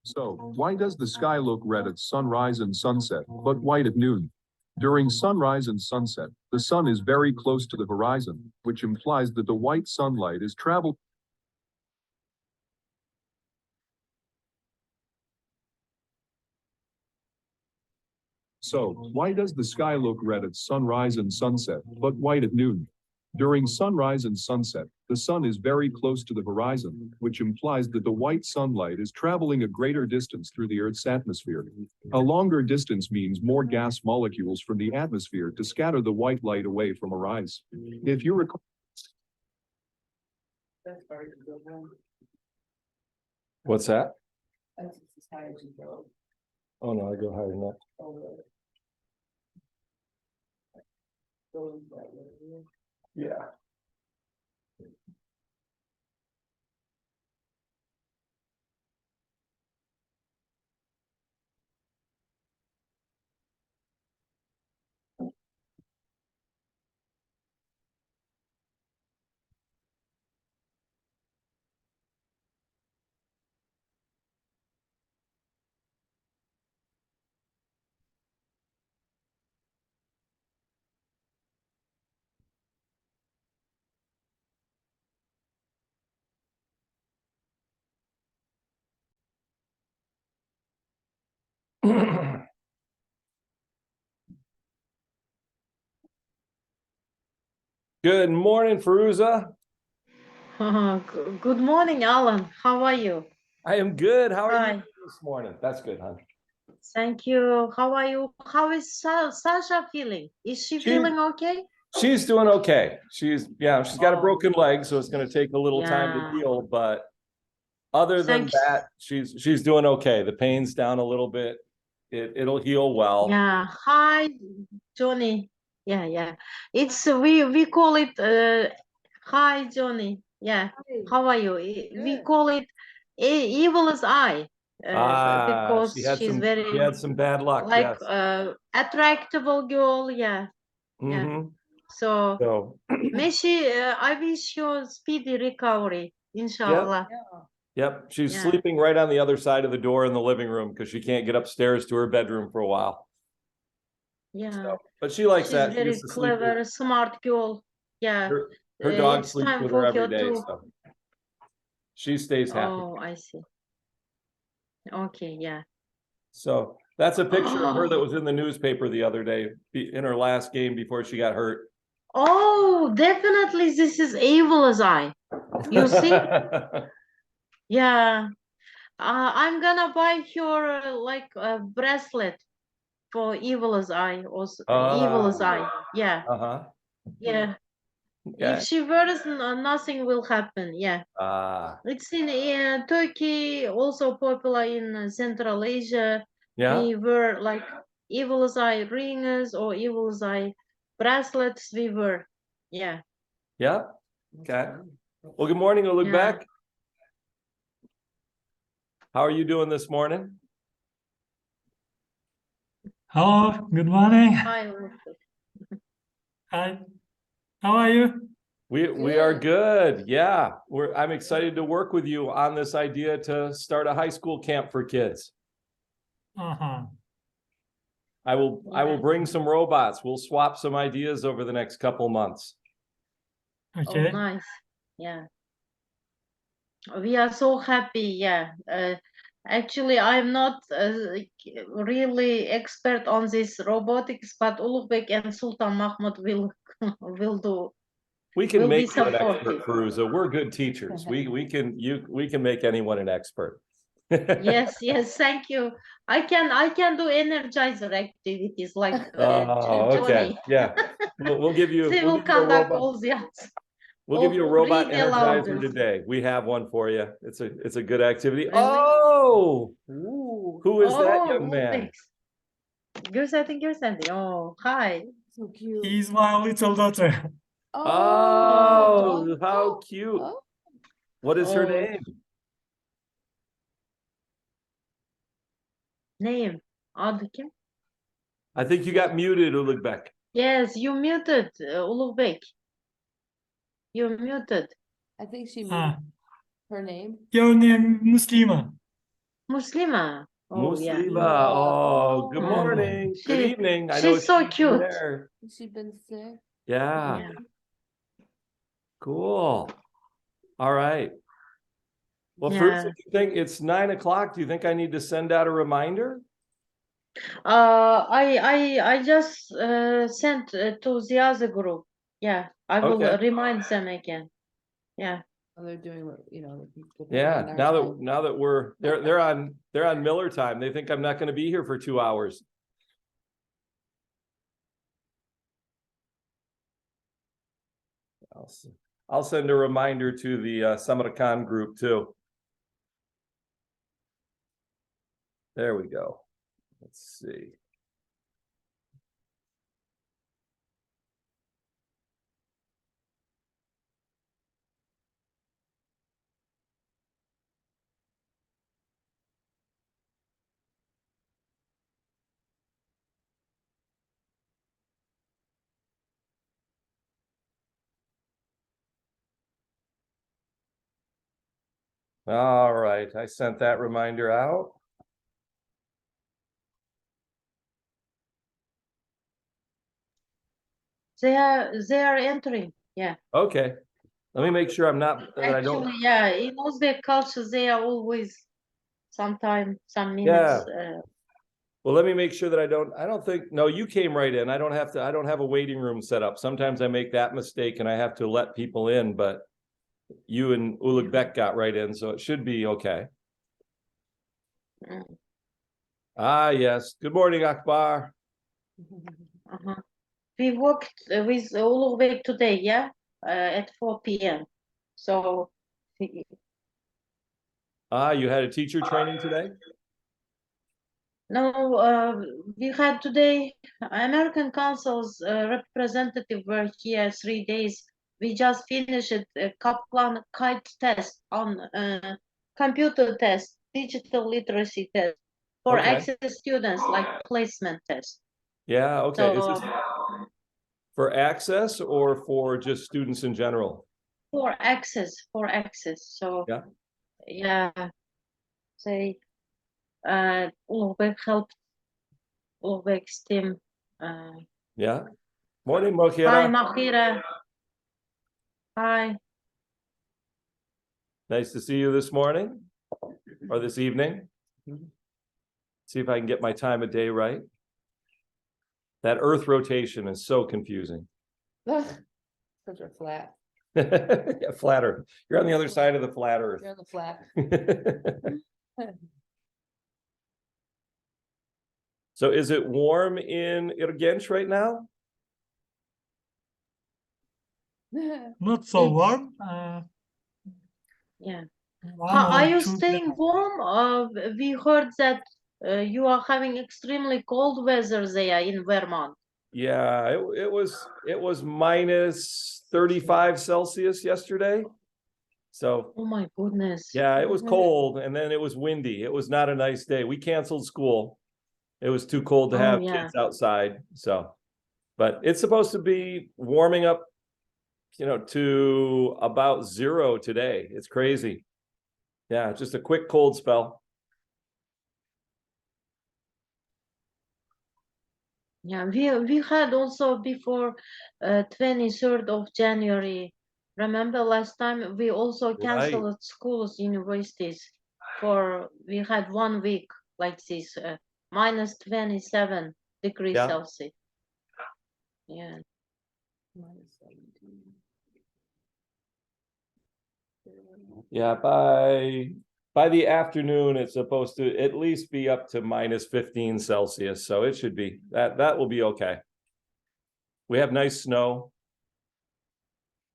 So, why does the sky look red at sunrise and sunset, but white at noon? During sunrise and sunset, the sun is very close to the horizon, which implies that the white sunlight is traveling. So, why does the sky look red at sunrise and sunset, but white at noon? During sunrise and sunset, the sun is very close to the horizon, which implies that the white sunlight is traveling a greater distance through the Earth's atmosphere. A longer distance means more gas molecules from the atmosphere to scatter the white light away from our eyes. If you recall, What's that? Oh no, I go higher than that. Yeah. Good morning, Feruza. Good morning, Alan. How are you? I am good. How are Hi. you this morning? That's good, hon. Thank you. How are you? How is Sasha feeling? Is she feeling okay? She's doing okay. She's got a broken leg, so it's going to take a little time to Yeah. heal. But other than Thanks. that, she's doing okay. The pain's down a little bit. It'll heal well. Yeah. Hi, Johnny. Yeah. It's we call it hi, Johnny. Yeah. How are you? We call it evil's eye. Because she had she's she had some bad luck. like Yes. attractable girl. Yeah. Mm-hmm. So So Messi, I wish you speedy recovery, inshallah. yep, she's Yeah. sleeping right on the other side of the door in the living room because she can't get upstairs to her bedroom for a while. Yeah. So, but she likes She's that. She very gets to sleep with clever, smart girl. Yeah. her dog It's sleeps time with for her every her day, to. so she stays happy. Oh, I see. Okay, yeah. So that's a picture of her that was in the newspaper the other day in her last game before she got hurt. Oh, definitely this is evil's eye. You see? Yeah. I'm gonna buy her like a bracelet for evil's eye or evil's eye. Yeah. Uh-huh. Yeah. Okay. If she wears, nothing will happen. Yeah. It's in Turkey, also popular in Central Asia. Yeah. We wear like evil's eye rings or evil's eye bracelets. We wear. Yeah. Yeah. Okay. Well, good morning, Ulugh. How are you doing this morning? Hello, good morning. Hi. Hi, how are you? We are good. Yeah, I'm excited to work with you on this idea to start a high school camp for kids. Uh-huh. I will bring some robots. We'll swap some ideas over the next couple months. Okay. Oh, nice. Yeah. We are so happy. Yeah. Actually, I'm not really expert on this robotics, but Ulugh and Sultan Mahmud will do. We can Will be make you an expert, supportive. Feruza. We're good teachers. We can make anyone an expert. Yes, thank you. I can do energizer activities like Oh, okay. Johnny. Yeah. We'll give you They we'll will give you a conduct robot. all the We'll give you a robot read energizer aloud. today. We have one for you. It's a good activity. Really? Oh, who is that young Oh, man? thanks. Gösterdi. Oh, hi. So cute. He's my little daughter. Oh, how cute. What is her Oh. name? Name. Adı kim? I think you got muted, Ulugh. Yes, you muted, Ulugh. You're muted. I think she Ah, moved her name. your name Muslima. Muslima. Oh, yeah. Muslima. Oh, good Mm. morning. Good She- evening. I know she's so she's cute. there. Has she been sick? Yeah, Yeah. cool. All right. Well, first, Yeah. if you think it's 9 o'clock, do you think I need to send out a reminder? I just sent to the other group. Yeah, I will Okay. remind them again. Yeah. Oh, they're doing what, you know, the people Yeah, on our now that time. now that they're on Miller time, they think I'm not going to be here for 2 hours. I'll send a reminder to the Samarkand group too. There we go. Let's see. All right, I sent that reminder out. They are entering. Yeah. Okay, let me make sure I'm not that I don't. Actually, yeah, in Uzbek culture, they are always some minutes. Yeah. Well, let me make sure that I don't think, no, you came right in. I don't have a waiting room set up. Sometimes I make that mistake and I have to let people in, but you and Ulugbek got right in, so it should be okay. Mm. Ah, yes. Good morning, Akbar. Uh-huh. We worked with Ulugh today, yeah, at 4 p.m. So, Ah, you had a teacher training today? no, we had today American Council's representative were here 3 days. We just finished a Kaplan kite test on computer test, digital literacy test for Okay. access students, like placement test. Yeah, okay. Is So this for access or for just students in general? for access. So Yeah. yeah, they Ulugh helped Ulugh team. Yeah. Morning, Hi, Mokhira. Mahira. Hi. Nice to see you this morning or this evening. See if I can get my time of day right. That Earth rotation is so confusing. Because we're flat. Yeah, flat Earth. You're on the other side of the flat Earth. You're on the flat. So is it warm in Irgench right now? Not so It's- warm. Yeah. One Are or you two staying warm? We heard that you are having extremely cold weather there in Vermont. Yeah, it was minus 35 Celsius yesterday. So Oh my goodness. yeah, it was cold and then it was windy. It was not a nice day. We canceled school. It was too cold to Oh, have yeah. kids outside. So, but it's supposed to be warming up, to about 0 today. It's crazy. Yeah, just a quick cold spell. Yeah, we had also before 23rd of January. Remember last time we also canceled schools, universities we had 1 week like this, minus 27 degrees Yeah. Celsius. Yeah. Yeah, by the afternoon, it's supposed to at least be up to minus 15 Celsius. So it should be that will be okay. We have nice snow.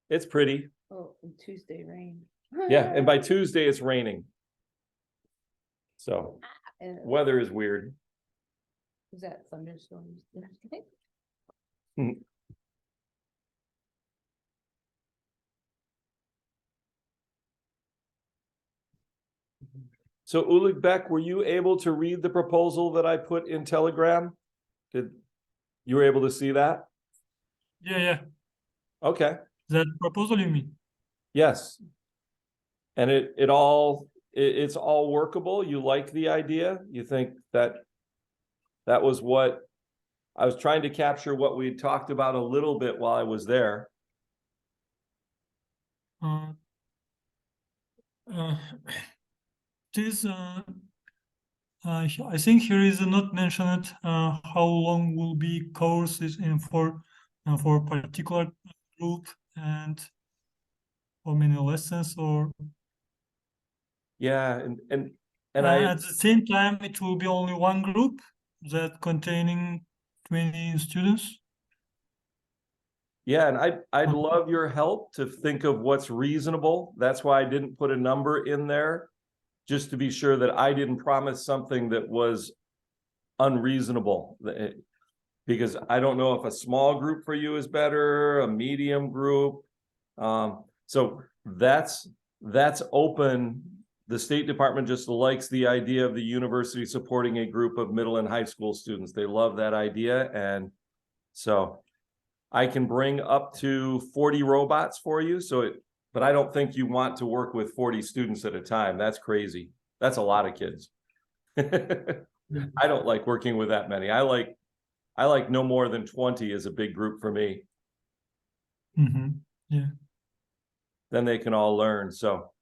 It's pretty. Oh, and Tuesday rain. Yeah, and by Tuesday it's raining. So And weather is weird. was that thunderstorms? So Ulugbek, were you able to read the proposal that I put in Telegram? You were able to see that? Yeah. Okay. That proposal you mean? Yes. And it all it's all workable? You like the idea? You think that that was what I was trying to capture what we talked about a little bit while I was there. Uh, uh, this I think here is not mentioned how long will be courses in for particular group and how many lessons, or Yeah, and I at the same time it will be only one group that containing 20 students. yeah, and I'd Uh, love your help to think of what's reasonable. That's why I didn't put a number in there, just to be sure that I didn't promise something that was unreasonable. Because I don't know if a small group for you is better, a medium group. So that's open. The State Department just likes the idea of the university supporting a group of middle and high school students. They love that idea. And so I can bring up to 40 robots for you. But I don't think you want to work with 40 students at a time. That's crazy. That's a lot of kids. I don't like working with that many. I like no more than 20 is a big group for me. yeah. Then they can all learn. So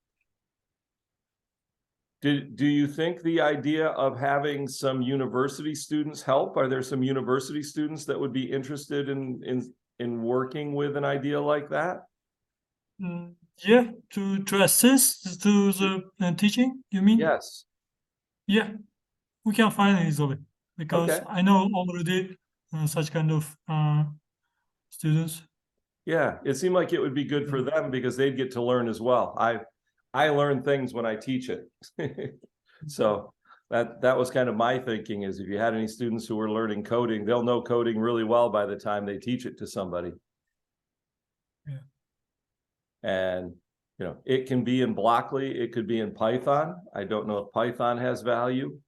do you think the idea of having some university students help? Are there some university students that would be interested in working with an idea like that? Yeah, to assist to the teaching, you mean? Yes. Yeah, we can find it easily because Okay. I know already such kind of students. Yeah, it seemed like it would be good for them because they'd get to learn as well. I learn things when I teach it. So that was kind of my thinking, is if you had any students who were learning coding, they'll know coding really well by the time they teach it to somebody. Yeah. And it can be in Blockly, it could be in Python. I don't know if Python has value.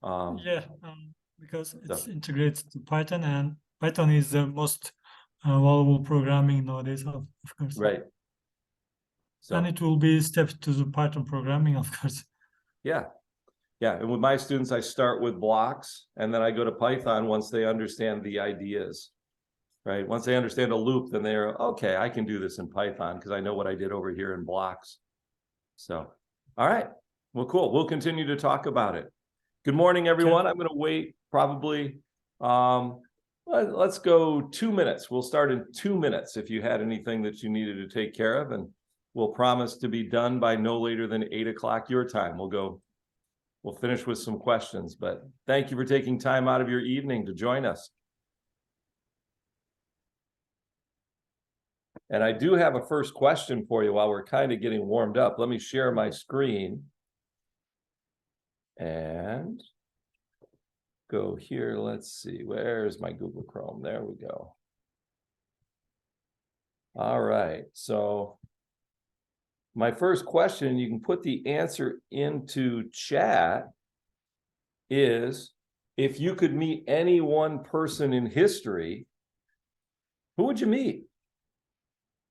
Yeah, because it's integrated to Python, and Python is the most valuable programming nowadays, of course. Right. So And it will be steps to the Python programming, of course. yeah. And with my students, I start with blocks and then I go to Python once they understand the ideas, right? Once they understand a loop, then they're, okay, I can do this in Python because I know what I did over here in blocks. So, all right. Well, cool. We'll continue to talk about it. Good morning, everyone. I'm going to wait probably, let's go 2 minutes. We'll start in 2 minutes if you had anything that you needed to take care of, and we'll promise to be done by no later than 8 o'clock your time. We'll finish with some questions, but thank you for taking time out of your evening to join us. And I do have a first question for you while we're kind of getting warmed up. Let me share my screen and go here. Let's see, where's my Google Chrome? There we go. All right, so my first question, you can put the answer into chat, is if you could meet any one person in history, who would you meet?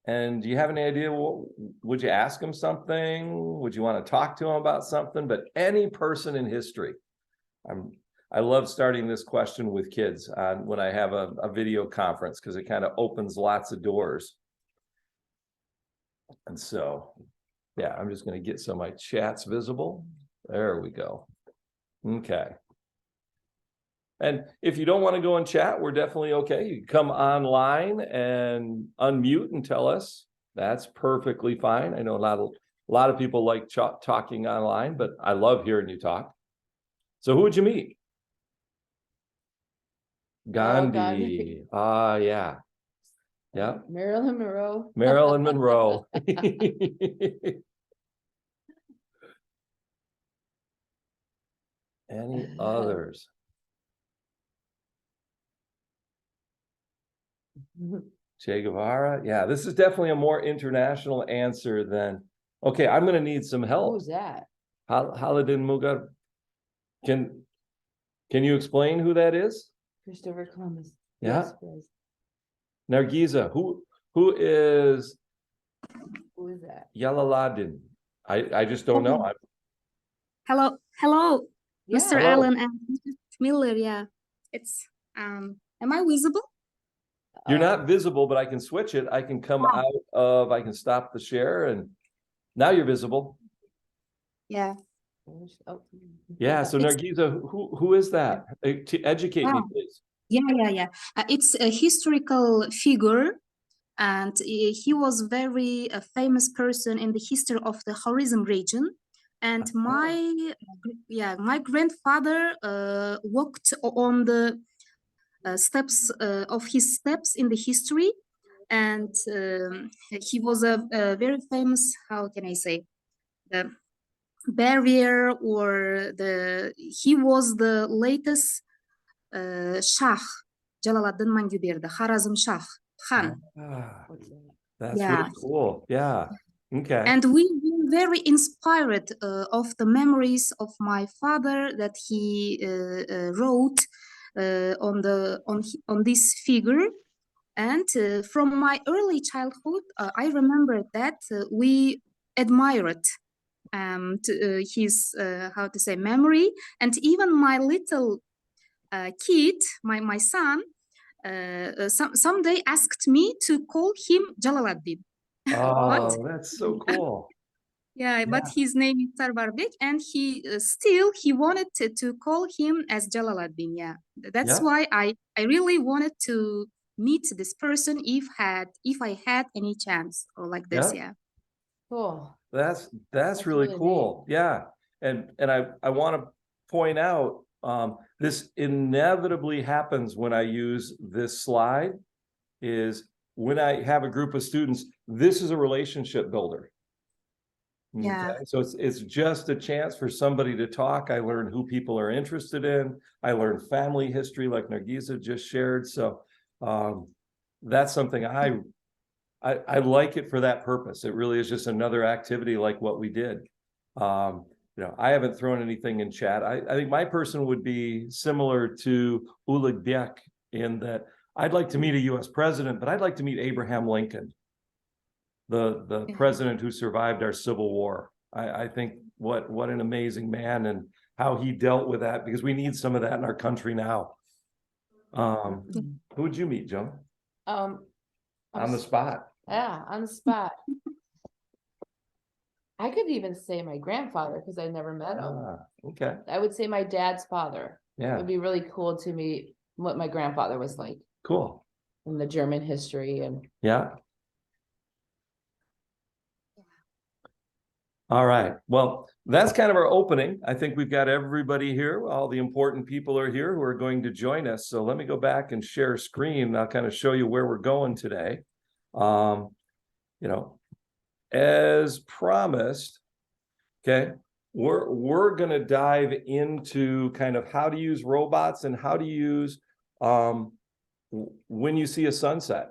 And do you have any idea, would you ask them something? Would you want to talk to them about something? But any person in history. I love starting this question with kids when I have a video conference, because it kind of opens lots of doors. And so, yeah, I'm just going to get so my chat's visible. There we go. Okay. And if you don't want to go and chat, we're definitely okay. You can come online and unmute and tell us. That's perfectly fine. I know a lot of people like talking online, but I love hearing you talk. So who would you meet? Gandhi. Yeah. Yeah. Marilyn Monroe. Marilyn Monroe. Any others? Che Guevara. Yeah, this is definitely a more international answer than, okay, I'm going to need some help. Who's that? Khalidin Mughal. Can you explain who that is? Christopher Columbus. Yeah. Yes, please. Nargiza, who is Who is that? Jalaluddin? I just don't know. hello, Yeah. Mr. Hello. Allen and Mrs. Miller. Yeah, it's am I visible? You're not visible, but I can switch it. I can come Oh. out of, I can stop the share and now you're visible. Yeah. Oh. Yeah, so It's- Nargiza, who is that? To educate me, Oh. please. Yeah. It's a historical figure, and he was very famous person in the history of the Horizm region. And my grandfather walked on the steps of his steps in the history, and he was a very famous. How can I say? The barrier or he was the latest Shah Jalaluddin Manguberdi, Kharazm Shah Khan. Ah, that's Yeah. really cool. Yeah. Okay. And we were very inspired of the memories of my father that he wrote on this figure. And from my early childhood, I remember that we admired his how to say memory, and even my little kid, my son, someday asked me to call him Jalaluddin. Oh, that's so cool. Yeah, but his name is Sarbarbek, and he wanted to call him as Jalaluddin. Yeah, that's Yeah. why I really wanted to meet this person if I had any chance or like this. Yeah. Yeah. Cool. That's That's really really cool. Yeah. And I want to point out this inevitably happens when I use this slide is when I have a group of students, this is a relationship builder. Yeah. Okay, so it's just a chance for somebody to talk. I learn who people are interested in. I learn family history like Nargiza just shared. So that's something I like it for that purpose. It really is just another activity like what we did. I haven't thrown anything in chat. I think my person would be similar to Ulugh Bek in that I'd like to meet a US president, but I'd like to meet Abraham Lincoln, the president who survived our Civil War. I think what an amazing man and how he dealt with that, because we need some of that in our country now. Who would you meet, Joan? On On the spot. Yeah, on the spot. I could even say my grandfather because I never met him. Okay. I would say my dad's father. It Yeah. would be really cool to meet what my grandfather was like Cool. in the German history and Yeah. All right. Well, that's kind of our opening. I think we've got everybody here. All the important people are here who are going to join us. So let me go back and share screen. I'll kind of show you where we're going today. As promised, okay, we're going to dive into kind of how to use robots and how to use when you see a sunset.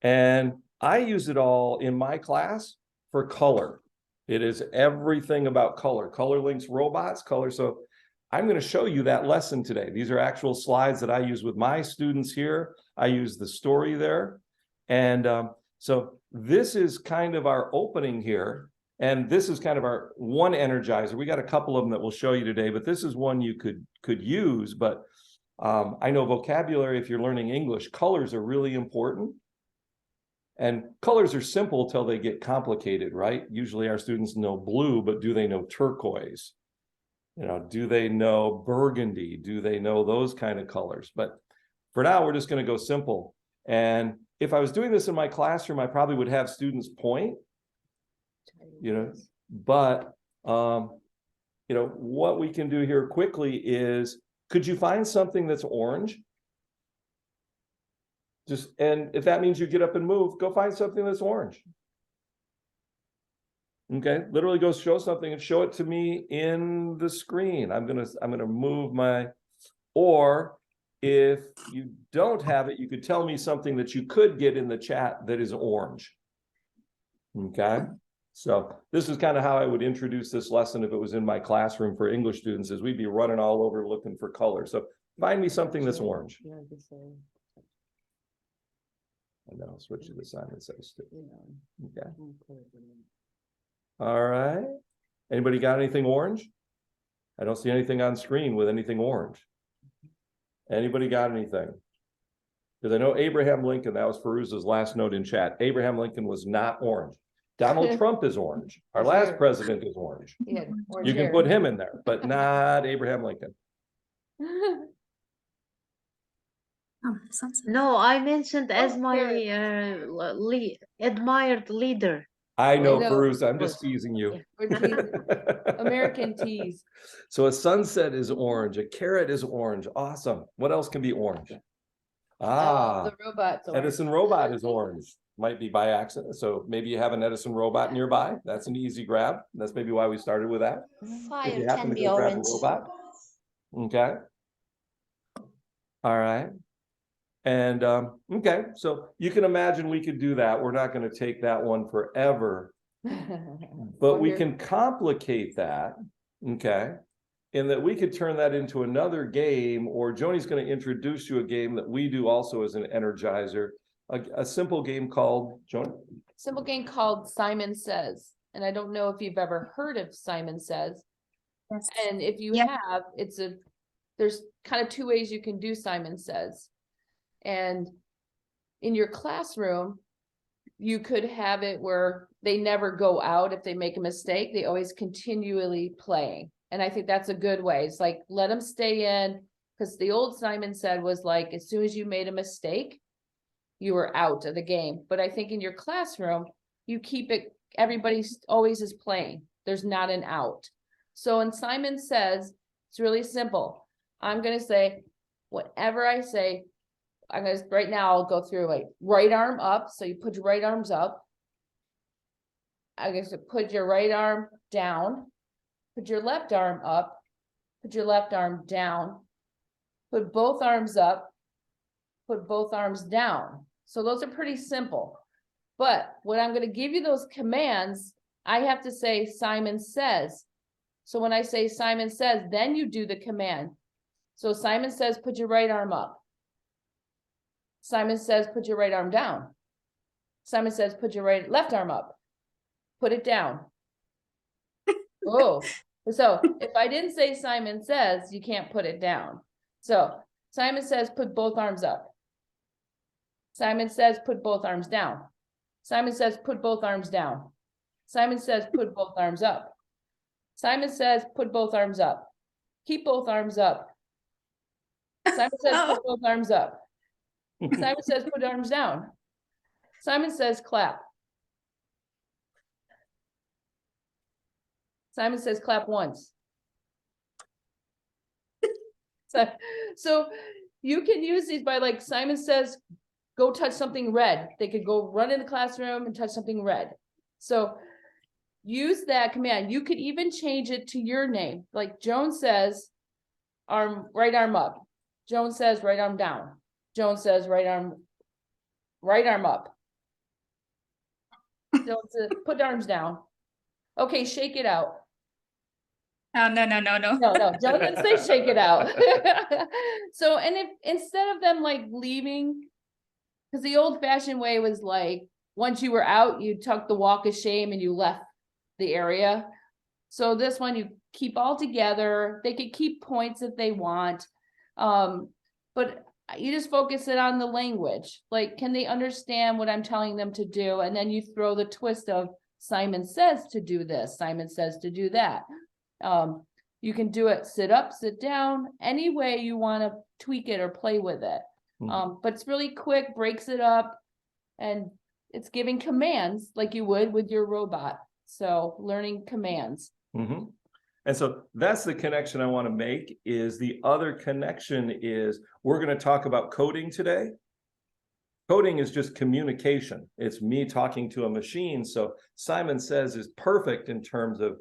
And I use it all in my class for color. It is everything about color. Color links robots, color. So I'm going to show you that lesson today. These are actual slides that I use with my students here. I use the story there. And so this is kind of our opening here. And this is kind of our one energizer. We got a couple of them that we'll show you today, but this is one you could use. But I know vocabulary, if you're learning English, colors are really important. And colors are simple till they get complicated, right? Usually our students know blue, but do they know turquoise? Do they know burgundy? Do they know those kind of colors? But for now, we're just going to go simple. And if I was doing this in my classroom, I probably would have students point, but what we can do here quickly is, could you find something that's orange? And if that means you get up and move, go find something that's orange. Okay, literally go show something and show it to me in the screen. I'm gonna move or if you don't have it, you could tell me something that you could get in the chat that is orange. Okay, so this is kind of how I would introduce this lesson if it was in my classroom for English students, is we'd be running all over looking for color. So find me something that's orange. And then I'll switch to the Simon Says too. Okay. All right. Anybody got anything orange? I don't see anything on screen with anything orange. Anybody got anything? Because I know Abraham Lincoln, that was Feruz's last note in chat. Abraham Lincoln was not orange. Donald Trump is orange. Our last president is orange. He had orange You can hair. put him in there, but not Abraham Lincoln. Oh, sunset. No, I mentioned as Oh, my there. admired leader. I know, know. Feruz, I'm just teasing you. We're teasing. American teas. So a sunset is orange, a carrot is orange. Awesome. What else can be orange? Ah, The robot's orange. Edison robot is orange. Might be by accident. So maybe you have an Edison robot nearby. That's an easy grab. That's maybe why we started with that. If Fire you happen can to be go grab a orange. robot. Okay. All right. And okay, so you can imagine we could do that. We're not going to take that one forever, but Or we here. can complicate that, okay, in that we could turn that into another game, or Joni's going to introduce you a game that we do also as an energizer, a simple game called, Joni? Simple game called Simon Says. And I don't know if you've ever heard of Simon Says. Yes. And if you Yeah. have, there's kind of two ways you can do Simon Says. And in your classroom, you could have it where they never go out if they make a mistake. They always continually playing. And I think that's a good way. It's like, let them stay in, because the old Simon Said was like, as soon as you made a mistake, you were out of the game. But I think in your classroom, you keep it, everybody always is playing. There's not an out. So in Simon Says, it's really simple. I'm going to say, whatever I say, right now I'll go through like right arm up. So you put your right arms up. I guess put your right arm down, put your left arm up, put your left arm down, put both arms up, put both arms down. So those are pretty simple. But when I'm going to give you those commands, I have to say Simon Says. So when I say Simon Says, then you do the command. So Simon says, put your right arm up. Simon says, put your right arm down. Simon says, put your left arm up. Put it down. Oh, so if I didn't say Simon Says, you can't put it down. So Simon says, put both arms up. Simon says, put both arms down. Simon says, put both arms down. Simon says, put both arms up. Simon says, put both arms up. Keep both arms up. Simon says, put both arms up. Simon says, put arms down. Simon says, clap. Simon says, clap once. So you can use these by, like, Simon says, go touch something red. They could go run in the classroom and touch something red. So use that command. You could even change it to your name. Like Joan says, right arm up. Joan says, right arm down. Joan says, right arm up. Joan says, put arms down. Okay, shake it out. Oh, no. No, Joan didn't say shake it out. So, and if instead of them like leaving, because the old fashioned way was like, once you were out, you took the walk of shame and you left the area. So this one, you keep all together. They could keep points if they want. But you just focus it on the language. Like, can they understand what I'm telling them to do? And then you throw the twist of Simon says to do this. Simon says to do that. You can do it, sit up, sit down, any way you want to tweak it or play with it. But it's really quick, breaks it up, and it's giving commands like you would with your robot. So learning commands. Mm-hmm. And so that's the connection I want to make. Is the other connection is we're going to talk about coding today. Coding is just communication. It's me talking to a machine. So Simon Says is perfect in terms of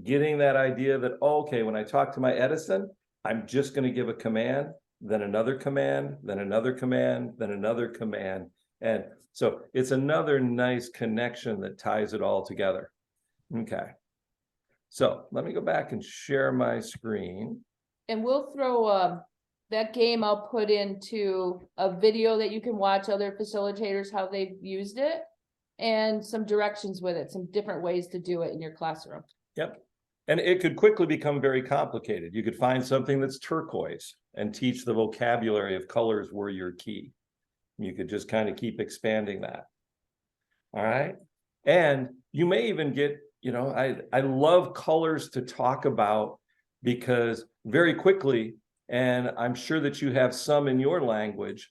getting that idea that, okay, when I talk to my Edison, I'm just going to give a command, then another command, then another command, then another command. And so it's another nice connection that ties it all together. Okay. So let me go back and share my screen. And we'll throw that game I'll put into a video that you can watch other facilitators, how they've used it, and some directions with it, some different ways to do it in your classroom. Yep. And it could quickly become very complicated. You could find something that's turquoise and teach the vocabulary of colors were your key. You could just kind of keep expanding that. All right. And you may even get, you know, I love colors to talk about because very quickly, and I'm sure that you have some in your language,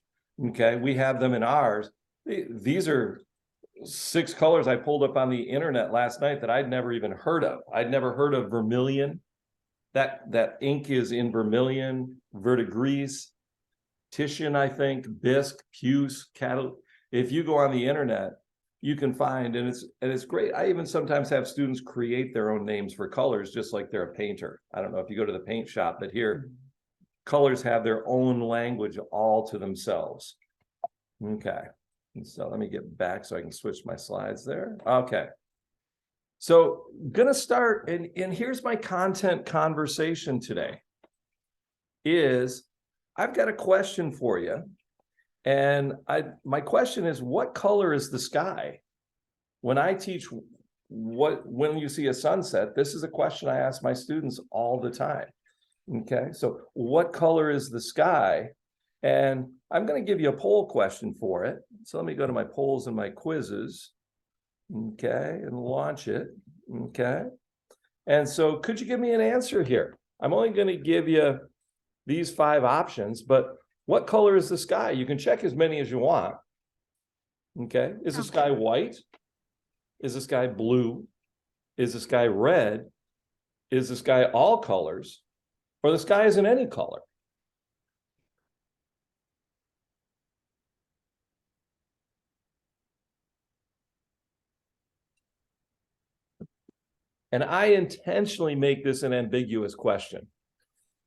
okay, we have them in ours. These are 6 colors I pulled up on the internet last night that I'd never even heard of. I'd never heard of vermilion. That ink is in vermilion, verdigris, Titian, I think, bisque, puce, cattle. If you go on the internet, you can find, and it's great. I even sometimes have students create their own names for colors, just like they're a painter. I don't know if you go to the paint shop, but here, colors have their own language all to themselves. Okay, and so let me get back so I can switch my slides there. Okay, so gonna start, and here's my content conversation today. Is I've got a question for you. And my question is, what color is the sky? When I teach when you see a sunset, this is a question I ask my students all the time. Okay, so what color is the sky? And I'm going to give you a poll question for it. So let me go to my polls and my quizzes. Okay, and launch it. Okay. And so could you give me an answer here? I'm only going to give you these 5 options, but what color is the sky? You can check as many as you want. Okay. Is the sky white? Is the sky blue? Is the sky red? Is the sky all colors? Or the sky isn't any color? And I intentionally make this an ambiguous question.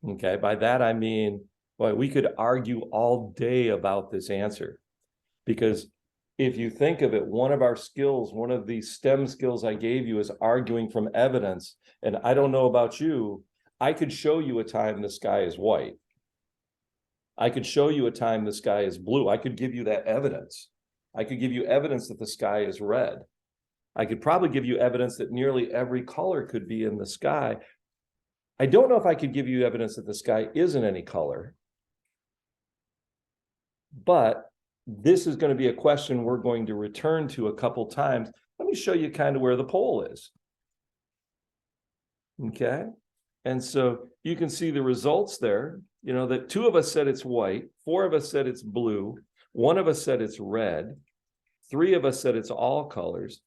Okay. By that, I mean, boy, we could argue all day about this answer, because if you think of it, one of our skills, one of the STEM skills I gave you is arguing from evidence. And I don't know about you, I could show you a time the sky is white. I could show you a time the sky is blue. I could give you that evidence. I could give you evidence that the sky is red. I could probably give you evidence that nearly every color could be in the sky. I don't know if I could give you evidence that the sky isn't any color. But this is going to be a question we're going to return to a couple times. Let me show you kind of where the poll is. Okay. And so you can see the results there, you know, that 2 of us said it's white, 4 of us said it's blue, 1 of us said it's red, 3 of us said it's all colors,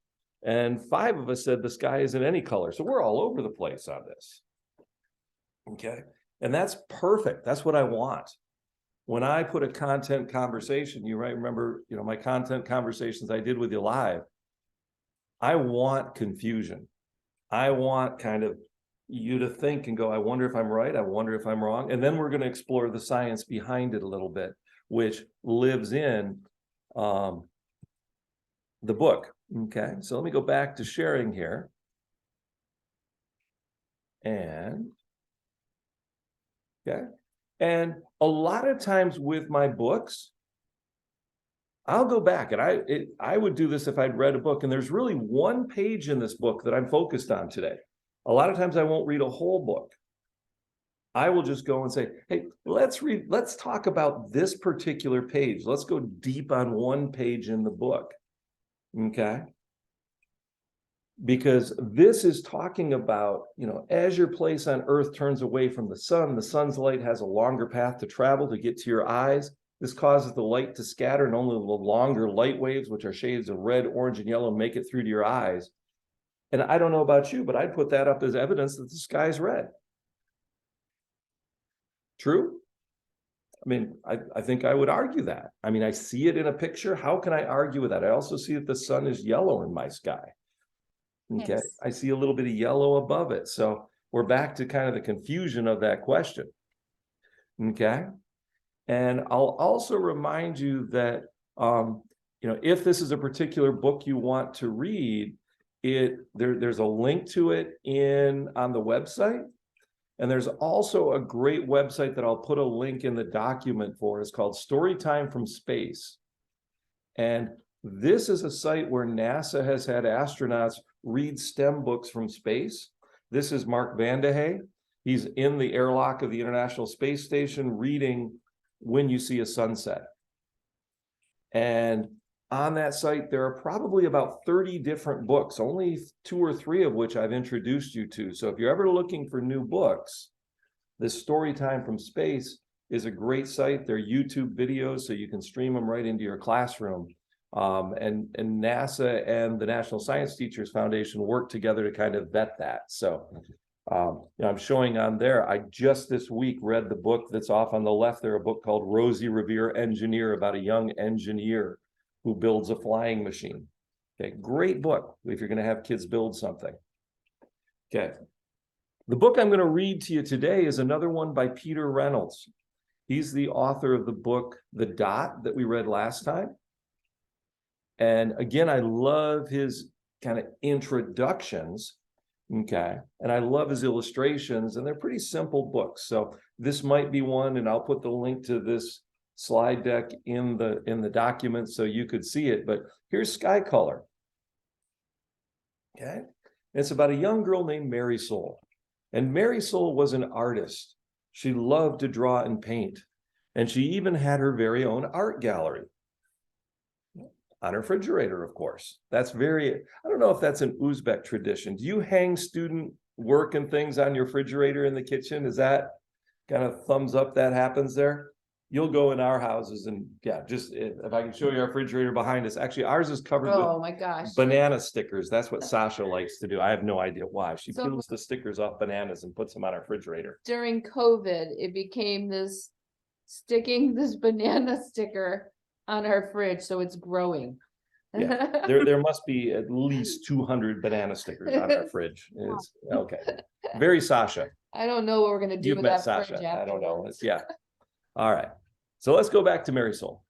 and 5 of us said the sky isn't any color. So we're all over the place on this. Okay. And that's perfect. That's what I want. When I put a content conversation, you might remember, you know, my content conversations I did with you live. I want confusion. I want kind of you to think and go, I wonder if I'm right. I wonder if I'm wrong. And then we're going to explore the science behind it a little bit, which lives in the book. Okay. So let me go back to sharing here. And okay. And a lot of times with my books, I'll go back, and I would do this if I'd read a book, and there's really one page in this book that I'm focused on today. A lot of times I won't read a whole book. I will just go and say, hey, let's talk about this particular page. Let's go deep on one page in the book. Okay. Because this is talking about, you know, as your place on earth turns away from the sun's light has a longer path to travel to get to your eyes. This causes the light to scatter, and only the longer light waves, which are shades of red, orange, and yellow, make it through to your eyes. And I don't know about you, but I'd put that up as evidence that the sky's red. True? I mean, I think I would argue that. I mean, I see it in a picture. How can I argue with that? I also see that the sun is yellow in my sky. Okay, yes. I see a little bit of yellow above it. So we're back to kind of the confusion of that question. Okay. And I'll also remind you that, you know, if this is a particular book you want to read, there's a link to it on the website. And there's also a great website that I'll put a link in the document for. It's called Storytime from Space. And this is a site where NASA has had astronauts read STEM books from space. This is Mark Vande Hei. He's in the airlock of the International Space Station reading When You See a Sunset. And on that site, there are probably about 30 different books, only 2 or 3 of which I've introduced you to. So if you're ever looking for new books, this Storytime from Space is a great site. They're YouTube videos, so you can stream them right into your classroom. And NASA and the National Science Teachers Foundation work together to kind of vet that. So I'm showing on there, I just this week read the book that's off on the left there, a book called Rosie Revere Engineer, about a young engineer who builds a flying machine. Okay, great book if you're going to have kids build something. Okay, the book I'm going to read to you today is another one by Peter Reynolds. He's the author of the book The Dot that we read last time. And again, I love his kind of introductions. Okay, and I love his illustrations, and they're pretty simple books. So this might be one, and I'll put the link to this slide deck in the document so you could see it. But here's Sky Color. Okay, it's about a young girl named Mary Soul, and Mary Soul was an artist. She loved to draw and paint, and she even had her very own art gallery on her refrigerator, of course. That's very, I don't know if that's an Uzbek tradition. Do you hang student work and things on your refrigerator in the kitchen? Is that kind of thumbs up that happens there? You'll go in our houses and yeah, just if I can show you our refrigerator behind us. Actually, ours is covered Oh with my gosh. banana stickers. That's what Sasha likes to do. I have no idea why. She So- peels the stickers off bananas and puts them on our refrigerator. During COVID, it became this sticking this banana sticker on our fridge, so it's growing. Yeah, there must be at least 200 banana stickers on our fridge. It's okay. Very Sasha. I don't know what we're gonna do You've with met that fridge Sasha. I don't know. afterwards. Yeah. All right. So let's go back to Mary Soul.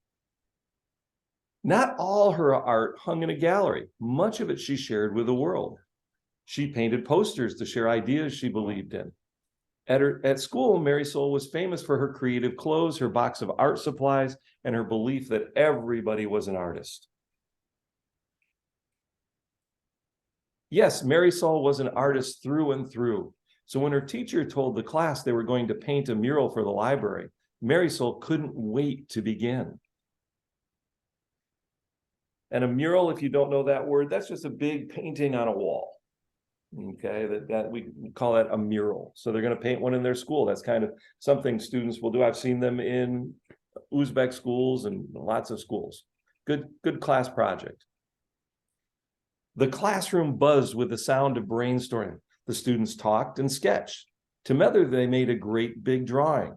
Not all her art hung in a gallery. Much of it she shared with the world. She painted posters to share ideas she believed in. At school, Mary Soul was famous for her creative clothes, her box of art supplies, and her belief that everybody was an artist. Yes, Mary Soul was an artist through and through. So when her teacher told the class they were going to paint a mural for the library, Mary Soul couldn't wait to begin. And a mural, if you don't know that word, that's just a big painting on a wall. Okay, that we call that a mural. So they're going to paint one in their school. That's kind of something students will do. I've seen them in Uzbek schools and lots of schools. Good class project. The classroom buzzed with the sound of brainstorming. The students talked and sketched. Together, they made a great big drawing.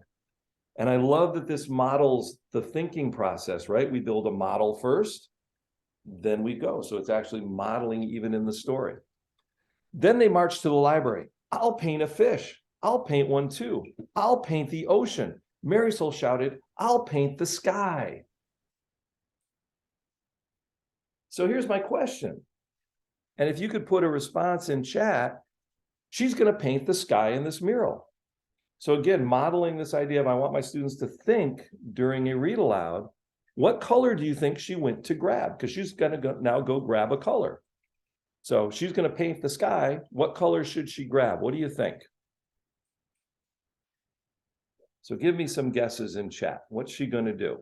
And I love that this models the thinking process, right? We build a model first, then we go. So it's actually modeling even in the story. Then they marched to the library. I'll paint a fish. I'll paint one too. I'll paint the ocean. Mary Soul shouted, I'll paint the sky. So here's my question. And if you could put a response in chat, she's going to paint the sky in this mural. So again, modeling this idea of I want my students to think during a read aloud, what color do you think she went to grab? Because she's going to now go grab a color. So she's going to paint the sky. What color should she grab? What do you think? So give me some guesses in chat. What's she going to do?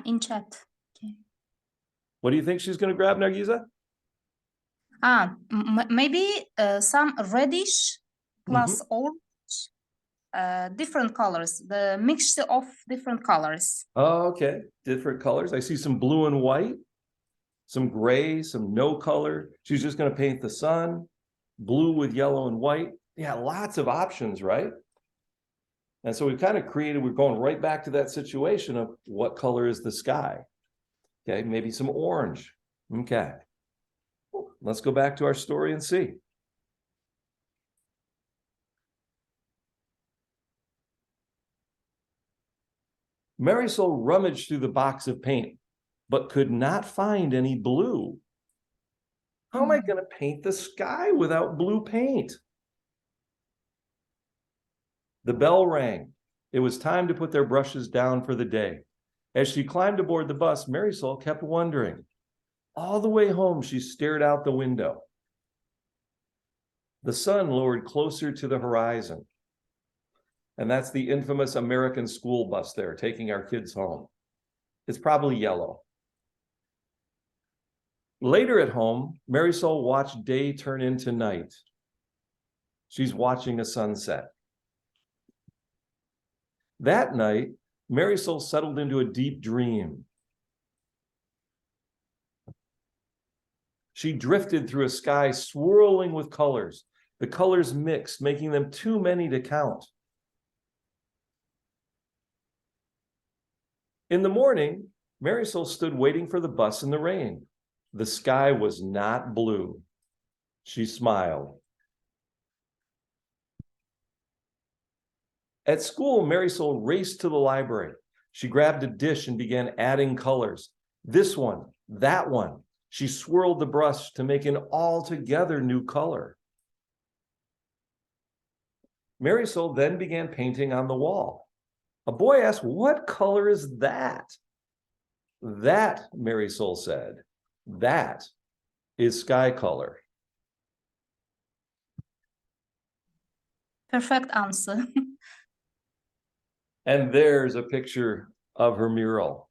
In chat. Okay. What do you think she's going to grab, Nargiza? Maybe some reddish plus orange, different colors, the mixture of different colors. Oh, okay, different colors. I see some blue and white, some gray, some no color. She's just going to paint the sun, blue with yellow and white. Yeah, lots of options, right? And so we've kind of created, we're going right back to that situation of what color is the sky? Okay, maybe some orange. Okay. Let's go back to our story and see. Mary Soul rummaged through the box of paint, but could not find any blue. How am I going to paint the sky without blue paint? The bell rang. It was time to put their brushes down for the day. As she climbed aboard the bus, Mary Soul kept wondering, All the way home, she stared out the window. The sun lowered closer to the horizon. And that's the infamous American school bus there, taking our kids home. It's probably yellow. Later at home, Marisol watched day turn into night. She's watching a sunset. That night, Marisol settled into a deep dream. She drifted through a sky swirling with colors. The colors mixed, making them too many to count. In the morning, Marisol stood waiting for the bus in the rain. The sky was not blue. She smiled. At school, Marisol raced to the library. She grabbed a dish and began adding colors. This one, that one. She swirled the brush to make an altogether new color. Marisol then began painting on the wall. A boy asked, "What color is that?" "That," Marisol said, "that is sky color." Perfect answer. And there's a picture of her mural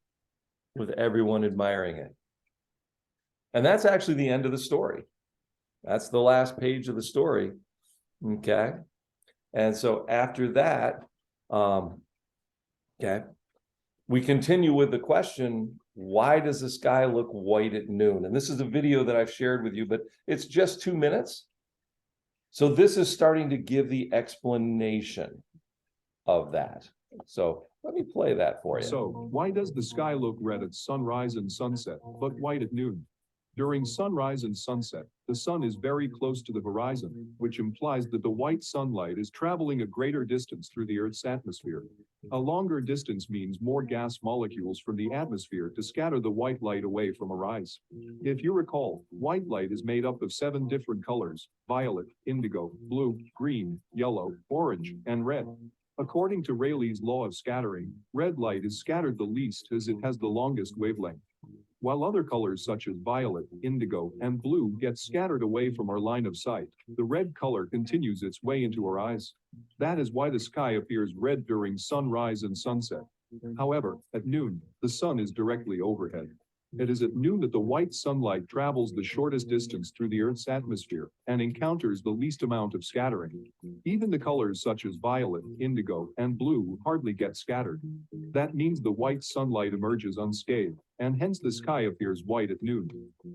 with everyone admiring it. And that's actually the end of the story. That's the last page of the story. Okay. And so after that, okay, we continue with the question, why does the sky look white at noon? And this is a video that I've shared with you, but it's just 2 minutes. So this is starting to give the explanation of that. So let me play that for you. So, why does the sky look red at sunrise and sunset, but white at noon? During sunrise and sunset, the sun is very close to the horizon, which implies that the white sunlight is traveling a greater distance through the Earth's atmosphere. A longer distance means more gas molecules from the atmosphere to scatter the white light away from our eyes. If you recall, white light is made up of 7 different colors: violet, indigo, blue, green, yellow, orange, and red. According to Rayleigh's law of scattering, red light is scattered the least as it has the longest wavelength, while other colors such as violet, indigo, and blue get scattered away from our line of sight. The red color continues its way into our eyes. That is why the sky appears red during sunrise and sunset. However, at noon, the sun is directly overhead. It is at noon that the white sunlight travels the shortest distance through the Earth's atmosphere and encounters the least amount of scattering. Even the colors such as violet, indigo, and blue hardly get scattered. That means the white sunlight emerges unscathed, and hence the sky appears white at noon.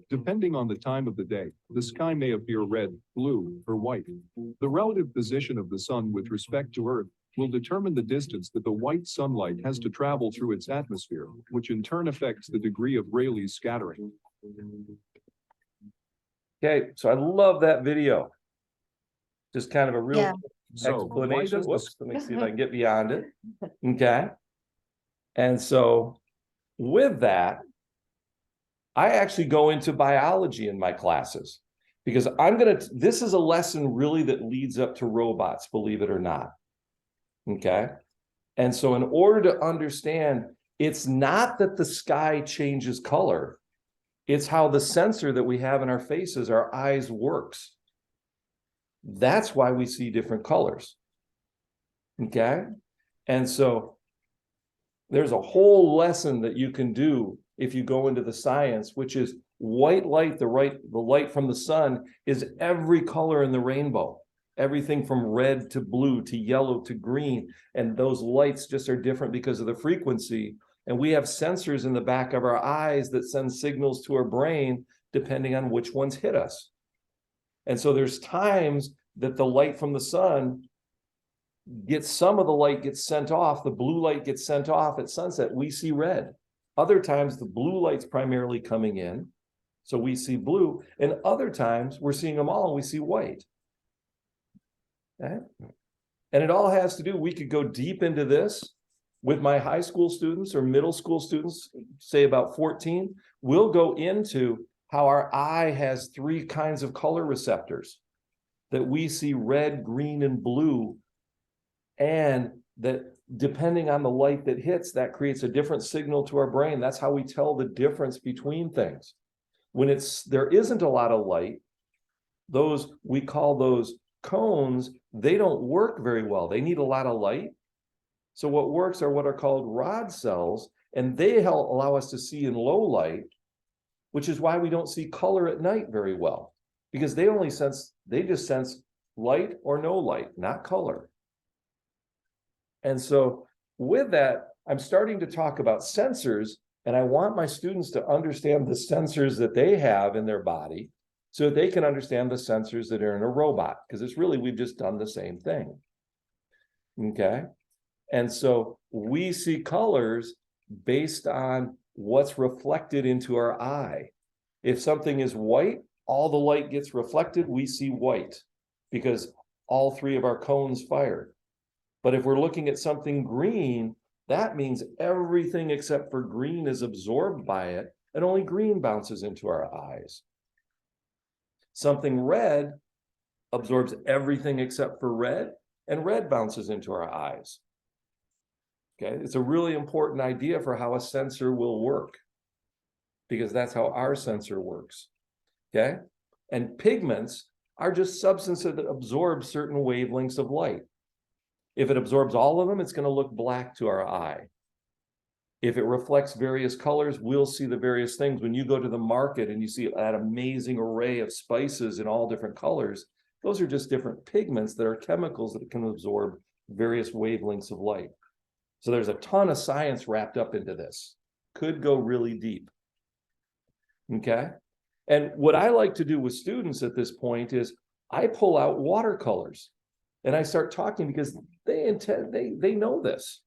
Depending on the time of the day, the sky may appear red, blue, or white. The relative position of the sun with respect to Earth will determine the distance that the white sunlight has to travel through its atmosphere, which in turn affects the degree of Rayleigh's scattering. Okay, so I love that video. Just kind of a real Yeah. So, why explanation. does Whoops, let me see if I can get beyond it. Okay. And so with that, I actually go into biology in my classes because this is a lesson really that leads up to robots, believe it or not. Okay. And so in order to understand, it's not that the sky changes color. It's how the sensor that we have in our faces, our eyes, works. That's why we see different colors. Okay. And so there's a whole lesson that you can do if you go into the science, which is white light, the light from the sun is every color in the rainbow. Everything from red to blue to yellow to green. And those lights just are different because of the frequency. And we have sensors in the back of our eyes that send signals to our brain depending on which ones hit us. And so there's times that the light from the sun some of the light gets sent off, the blue light gets sent off at sunset, we see red. Other times the blue light's primarily coming in, so we see blue. And other times we're seeing them all and we see white. Okay. And it all has to do, we could go deep into this with my high school students or middle school students, say about 14, we'll go into how our eye has 3 kinds of color receptors, that we see red, green, and blue, and that depending on the light that hits, that creates a different signal to our brain. That's how we tell the difference between things. When there isn't a lot of light, we call those cones, they don't work very well. They need a lot of light. So what works are what are called rod cells, and they allow us to see in low light, which is why we don't see color at night very well, because they just sense light or no light, not color. And so with that, I'm starting to talk about sensors, and I want my students to understand the sensors that they have in their body so that they can understand the sensors that are in a robot, because it's really, we've just done the same thing. Okay. And so we see colors based on what's reflected into our eye. If something is white, all the light gets reflected, we see white because all three of our cones fire. But if we're looking at something green, that means everything except for green is absorbed by it, and only green bounces into our eyes. Something red absorbs everything except for red, and red bounces into our eyes. Okay, it's a really important idea for how a sensor will work, because that's how our sensor works. Okay, and pigments are just substances that absorb certain wavelengths of light. If it absorbs all of them, it's going to look black to our eye. If it reflects various colors, we'll see the various things. When you go to the market and you see that amazing array of spices in all different colors, those are just different pigments that are chemicals that can absorb various wavelengths of light. So there's a ton of science wrapped up into this. Could go really deep. Okay? And what I like to do with students at this point is I pull out watercolors and I start talking, because they know this.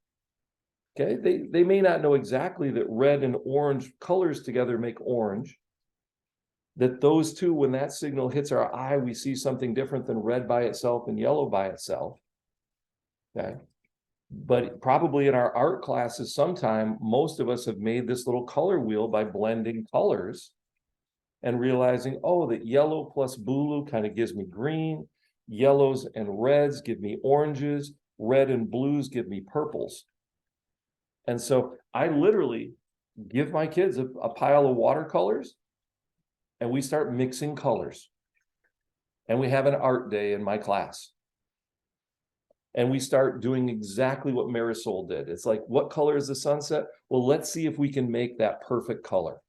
Okay, they may not know exactly that red and orange colors together make orange, that those two, when that signal hits our eye, we see something different than red by itself and yellow by itself. Okay, but probably in our art classes sometime, most of us have made this little color wheel by blending colors and realizing, oh, that yellow plus blue kind of gives me green, yellows and reds give me oranges, red and blues give me purples. And so I literally give my kids a pile of watercolors, and we start mixing colors. And we have an art day in my class. And we start doing exactly what Marisol did. It's like, what color is the sunset? Well, let's see if we can make that perfect color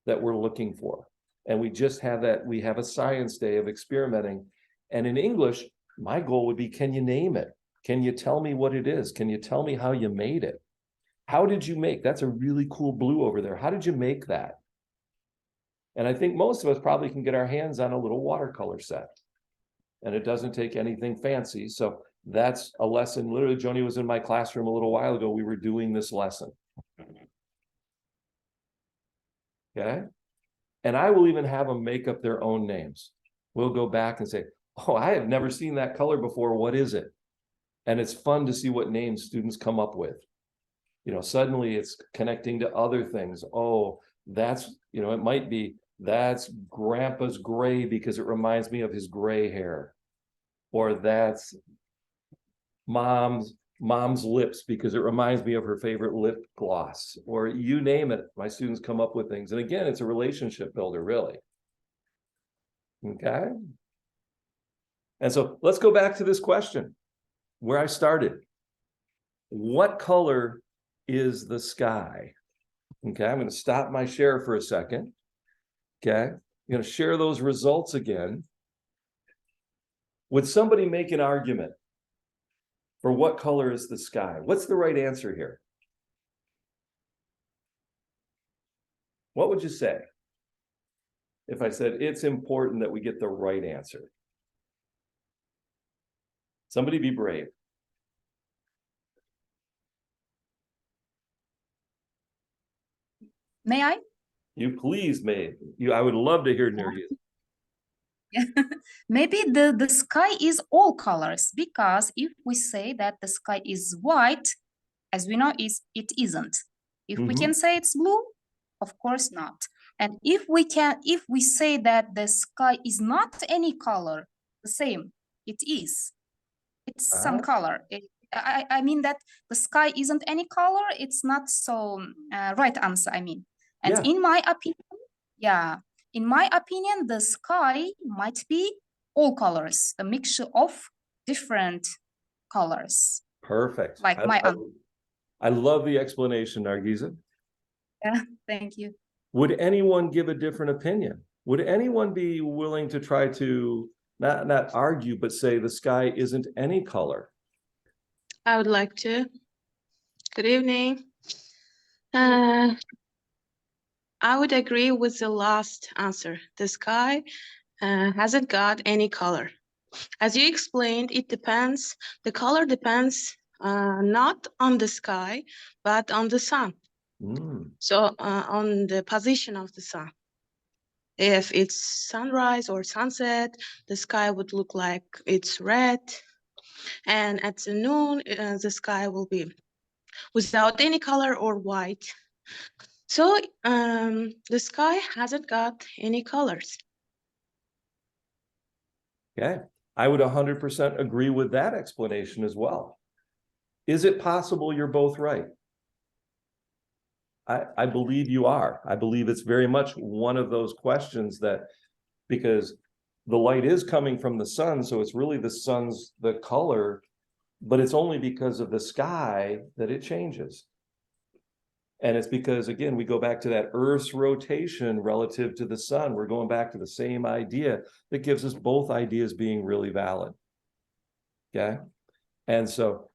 that we're looking for. And we just have that, we have a science day of experimenting. And in English, my goal would be, can you name it? Can you tell me what it is? Can you tell me how you made it? How did you make, that's a really cool blue over there. How did you make that? And I think most of us probably can get our hands on a little watercolor set. And it doesn't take anything fancy. So that's a lesson. Literally, Joni was in my classroom a little while ago. We were doing this lesson. Okay. And I will even have them make up their own names. We'll go back and say, oh, I have never seen that color before. What is it? And it's fun to see what names students come up with. You know, suddenly it's connecting to other things. Oh, that's, you know, it might be, that's grandpa's gray because it reminds me of his gray hair. Or that's mom's lips because it reminds me of her favorite lip gloss. Or you name it, my students come up with things. And again, it's a relationship builder, really. Okay. And so let's go back to this question where I started. What color is the sky? Okay, I'm going to stop my share for a second. Okay, I'm going to share those results again. Would somebody make an argument for what color is the sky? What's the right answer here? What would you say if I said it's important that we get the right answer? Somebody be brave. May I? You please may. I would love to hear Nergis. Maybe the sky is all colors, because if we say that the sky is white, as we know, it isn't. If we can say it's blue, of course not. And if we say that the sky is not any color, the same, it is. It's some color. I mean that the sky isn't any color. It's not so right answer. I mean, and in my opinion, yeah, in my opinion, the sky might be all colors, a mixture of different colors. Perfect. Like I love the explanation, Nargiza. Yeah, thank you. Would anyone give a different opinion? Would anyone be willing to try to not argue, but say the sky isn't any color? I would like to. Good evening. I would agree with the last answer. The sky hasn't got any color. As you explained, it depends, the color depends not on the sky, but on the sun. So on the position of the sun. If it's sunrise or sunset, the sky would look like it's red. And at the noon, the sky will be without any color or white. So the sky hasn't got any colors. Okay, I would 100% agree with that explanation as well. Is it possible you're both right? I believe you are. I believe it's very much one of those questions that, because the light is coming from the sun, so it's really the sun's the color, but it's only because of the sky that it changes. And it's because, again, we go back to that Earth's rotation relative to the sun. We're going back to the same idea that gives us both ideas being really valid. Okay. And so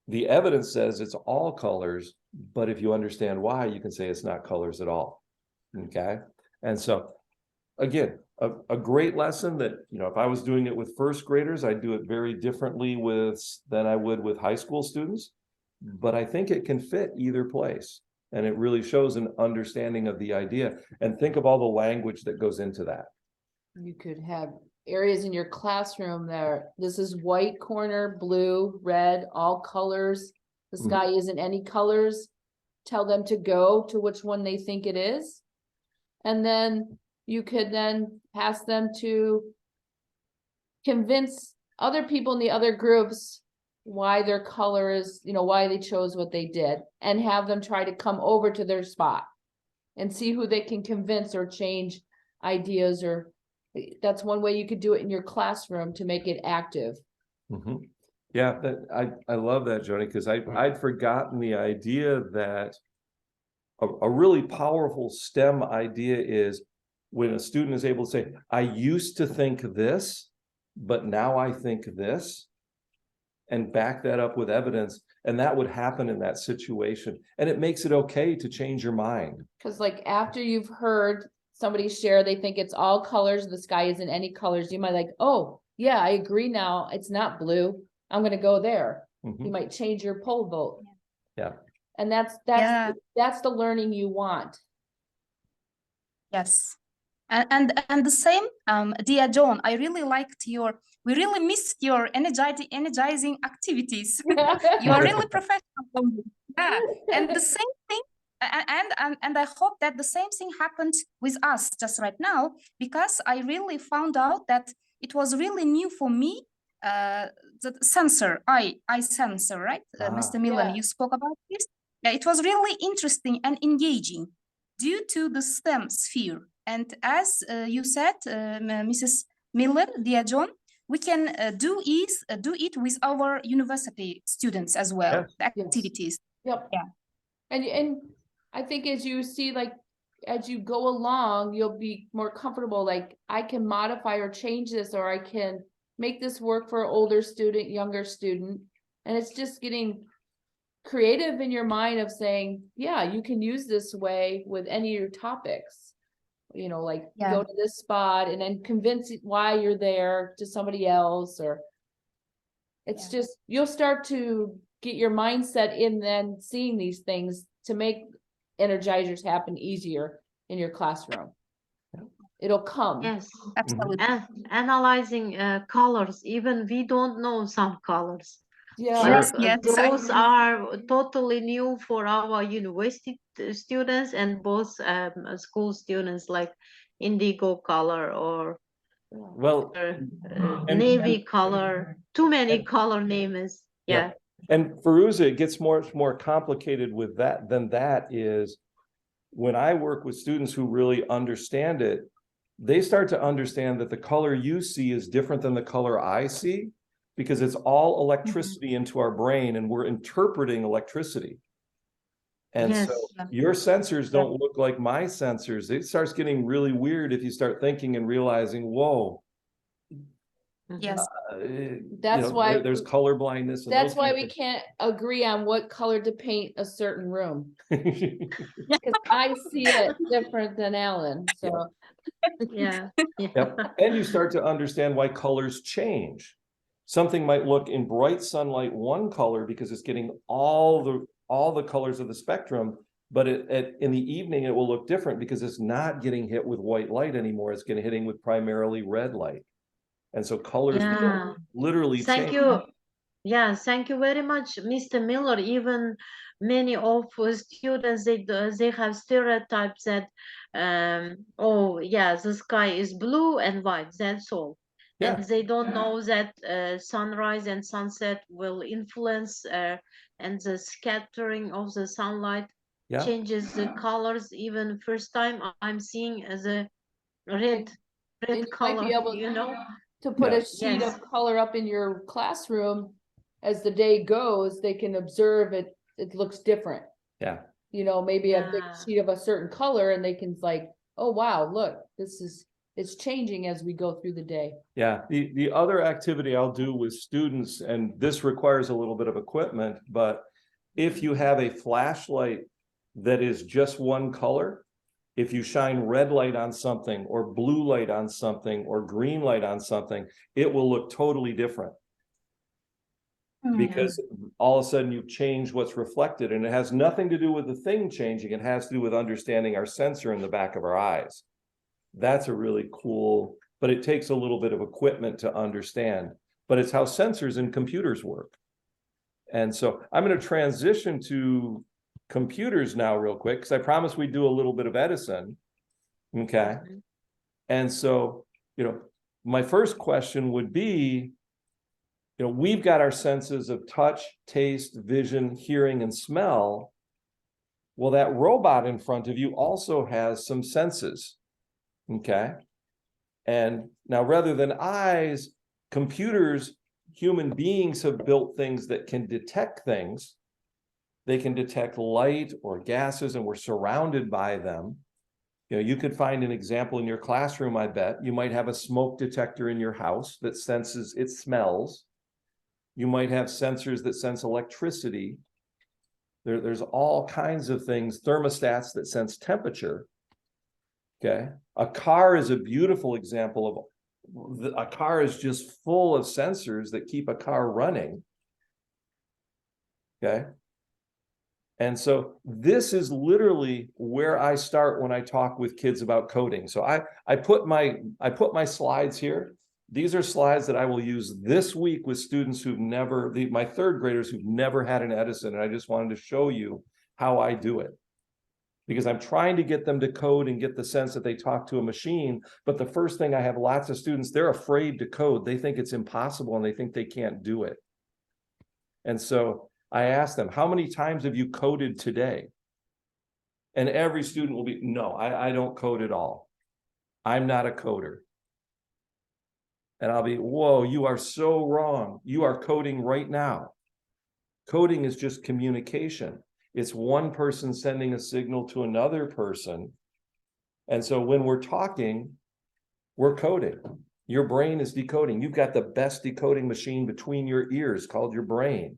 the evidence says it's all colors, but if you understand why, you can say it's not colors at all. Okay. And so, again, a great lesson that, you know, if I was doing it with first graders, I'd do it very differently than I would with high school students. But I think it can fit either place. And it really shows an understanding of the idea. And think of all the language that goes into that. You could have areas in your classroom there. This is white corner, blue, red, all colors. The sky isn't any colors. Tell them to go to which one they think it is. And then you could then pass them to convince other people in the other groups why their color is, you know, why they chose what they did, and have them try to come over to their spot and see who they can convince or change ideas. Or that's one way you could do it in your classroom to make it active. Yeah, I love that, Joni, because I'd forgotten the idea that a really powerful STEM idea is when a student is able to say, I used to think this, but now I think this, and back that up with evidence. And that would happen in that situation. And it makes it okay to change your mind. Because like after you've heard somebody share, they think it's all colors, the sky isn't any colors, you might like, oh yeah, I agree now, it's not blue, I'm going to go there. You might change your poll vote. Yeah. And that's the learning you want. Yes. And the same, dear John, I really liked we really missed your energizing activities. You are really professional. Yeah. And the same thing, and I hope that the same thing happened with us just right now, because I really found out that it was really new for me, the sensor, eye sensor, right? Mr. Milan, Yeah. you spoke about this. Yeah, it was really interesting and engaging due to the STEM sphere. And as you said, Mrs. Miller, dear John, we can do it with our university students as well, Yes. the activities. Yep. Yeah. And I think as you see, like, as you go along, you'll be more comfortable, like, I can modify or change this, or I can make this work for an older student, younger student. And it's just getting creative in your mind of saying, yeah, you can use this way with any of your topics. You know, like go to this spot and then convince why you're there to somebody else, or it's just, you'll start to get your mindset in then seeing these things to make energizers happen easier in your classroom. It'll come. Yes. Absolutely. And analyzing colors, even we don't know some colors. Yeah. Sure. Yes, Those are totally new for our university students and both school students, like indigo color or Well, navy color. Too many color names. Yeah. And Firuza, it gets much more complicated with that than that is when I work with students who really understand it, they start to understand that the color you see is different than the color I see, because it's all electricity into our brain and we're interpreting electricity. And so Yes. your sensors don't look like my sensors. It starts getting really weird if you start thinking and realizing, whoa, Yes. That's why- there's color blindness. And That's those why kind we of can't agree on what color to paint a certain room. things. Because I see it different than Alan, so. Yeah. Yep. And you start to understand why colors change. Something might look in bright sunlight one color because it's getting all the colors of the spectrum, but in the evening it will look different because it's not getting hit with white light anymore. It's getting hitting with primarily red light. And so colors Yeah. literally Thank change. you. Yeah, thank you very much, Mr. Miller. Even many of students, they have stereotypes that, oh yeah, the sky is blue and white. That's all. Yeah. And they don't know that sunrise and sunset will influence and the scattering of the sunlight Yeah. changes the colors. Even first time I'm seeing the red And you might be color, able you know. to put Yeah. a sheet Yes. of color up in your classroom. As the day goes, they can observe it, it looks different. Yeah. You know, maybe a big Yeah. sheet of a certain color and they can like, oh, wow, look, it's changing as we go through the day. Yeah, the other activity I'll do with students, and this requires a little bit of equipment, but if you have a flashlight that is just one color, if you shine red light on something or blue light on something or green light on something, it will look totally different. Because all of a sudden you've changed what's reflected, and it has nothing to do with the thing changing. It has to do with understanding our sensor in the back of our eyes. That's a really cool, but it takes a little bit of equipment to understand, but it's how sensors in computers work. And so I'm going to transition to computers now real quick, because I promised we'd do a little bit of Edison. Okay. And so, my first question would be, we've got our senses of touch, taste, vision, hearing, and smell. Well, that robot in front of you also has some senses. Okay. And now, rather than eyes, computers, human beings have built things that can detect things. They can detect light or gases, and we're surrounded by them. You could find an example in your classroom, I bet. You might have a smoke detector in your house that senses it smells. You might have sensors that sense electricity. There's all kinds of things, thermostats that sense temperature. Okay. A car is a beautiful example of a car is just full of sensors that keep a car running. Okay. And so this is literally where I start when I talk with kids about coding. So I put my slides here. These are slides that I will use this week with students who've never, my third graders who've never had an Edison. And I just wanted to show you how I do it, because I'm trying to get them to code and get the sense that they talk to a machine. But the first thing, I have lots of students, they're afraid to code. They think it's impossible and they think they can't do it. And so I ask them, how many times have you coded today? And every student will be, no, I don't code at all. I'm not a coder. And I'll be, whoa, you are so wrong. You are coding right now. Coding is just communication. It's one person sending a signal to another person. And so when we're talking, we're coding. Your brain is decoding. You've got the best decoding machine between your ears called your brain.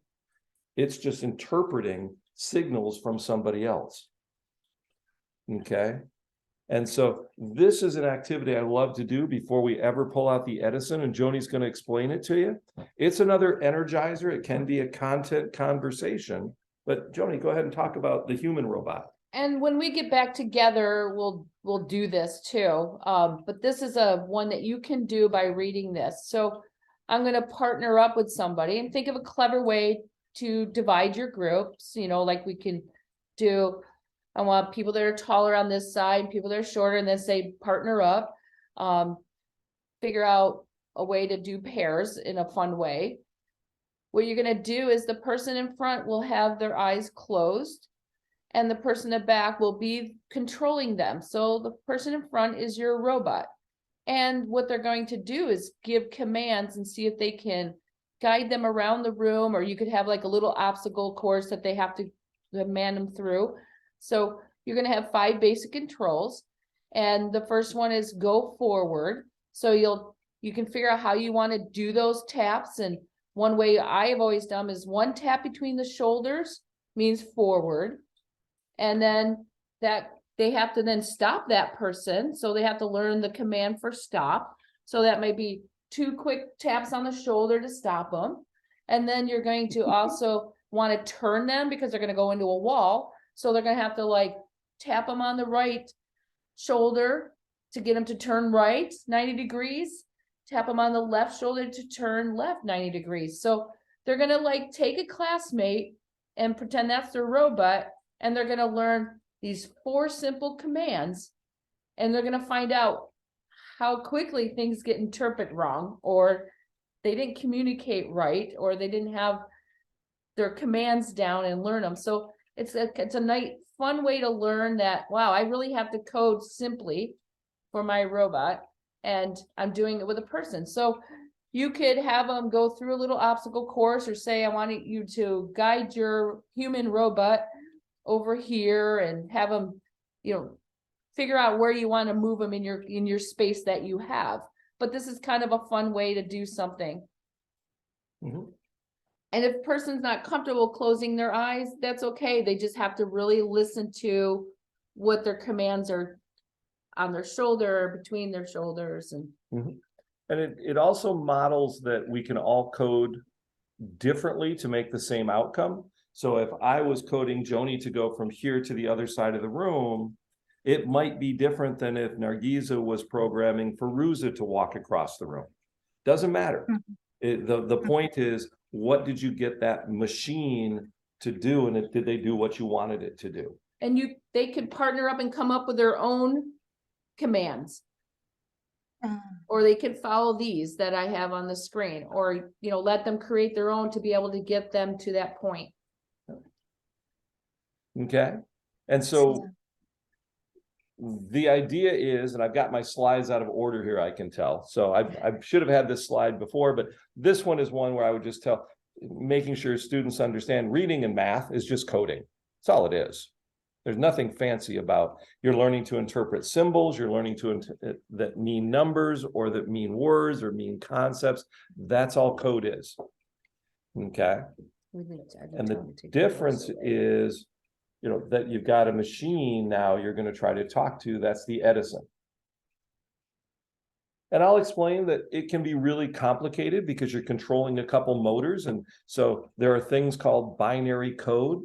It's just interpreting signals from somebody else. Okay. And so this is an activity I love to do before we ever pull out the Edison, and Joni's going to explain it to you. It's another energizer. It can be a content conversation, but Joni, go ahead and talk about the human robot. And when we get back together, we'll do this too. But this is one that you can do by reading this. So I'm going to partner up with somebody and think of a clever way to divide your groups, like we can do. I want people that are taller on this side, people that are shorter, and then say partner up. Figure out a way to do pairs in a fun way. What you're going to do is the person in front will have their eyes closed, and the person in the back will be controlling them. So the person in front is your robot. And what they're going to do is give commands and see if they can guide them around the room, or you could have like a little obstacle course that they have to command them through. So you're going to have 5 basic controls. And the first one is go forward. So you can figure out how you want to do those taps. And one way I have always done is 1 tap between the shoulders means forward. And then that they have to then stop that person. So they have to learn the command for stop. So that might be 2 quick taps on the shoulder to stop them. And then you're going to also want to turn them because they're going to go into a wall. So they're going to have to like tap them on the right shoulder to get them to turn right 90 degrees, tap them on the left shoulder to turn left 90 degrees. So they're going to like take a classmate and pretend that's their robot, and they're going to learn these 4 simple commands, and they're going to find out how quickly things get interpreted wrong, or they didn't communicate right, or they didn't have their commands down and learn them. So it's a nice, fun way to learn that, wow, I really have to code simply for my robot, and I'm doing it with a person. So you could have them go through a little obstacle course, or say, I want you to guide your human robot over here, and have them, figure out where you want to move them in your space that you have. But this is kind of a fun way to do something. Mhm. And if person's not comfortable closing their eyes, that's okay. They just have to really listen to what their commands are on their shoulder, between their shoulders. And And it also models that we can all code differently to make the same outcome. So if I was coding Joni to go from here to the other side of the room, it might be different than if Nargiza was programming for Ruza to walk across the room. Doesn't matter. The point is, what did you get that machine to do, and did they do what you wanted it to do? and they could partner up and come up with their own commands, or they could follow these that I have on the screen, or let them create their own to be able to get them to that point. Okay, and so the idea is, and I've got my slides out of order here, I can tell. So I should have had this slide before, but this one is one where I would just making sure students understand reading and math is just coding. That's all it is. There's nothing fancy about. You're learning to interpret symbols. You're learning to that mean numbers, or that mean words, or mean concepts. That's all code is. Okay. And the difference is, that you've got a machine now you're going to try to talk to. That's the Edison. And I'll explain that it can be really complicated because you're controlling a couple motors. And so there are things called binary code.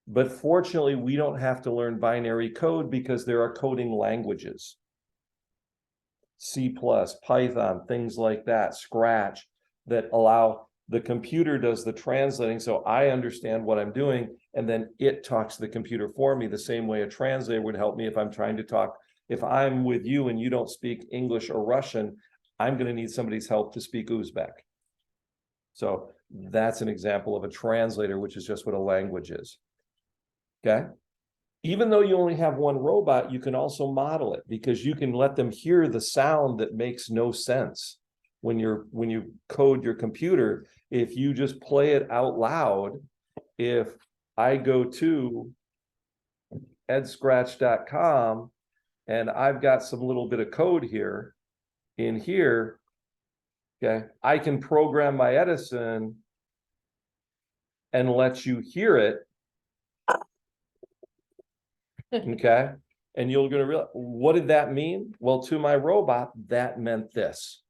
But fortunately, we don't have to learn binary code because there are coding languages. C++, Python, things like that, Scratch, that allow the computer does the translating. So I understand what I'm doing, and then it talks to the computer for me the same way a translator would help me if I'm trying to talk. If I'm with you and you don't speak English or Russian, I'm going to need somebody's help to speak Uzbek. So that's an example of a translator, which is just what a language is. Okay. Even though you only have one robot, you can also model it, because you can let them hear the sound that makes no sense. When you code your computer, if you just play it out loud, if I go to edscratch.com and I've got some little bit of code here, in here, okay, I can program my Edison and let you hear it. Okay, and you're going to realize, what did that mean? Well, to my robot, that meant this.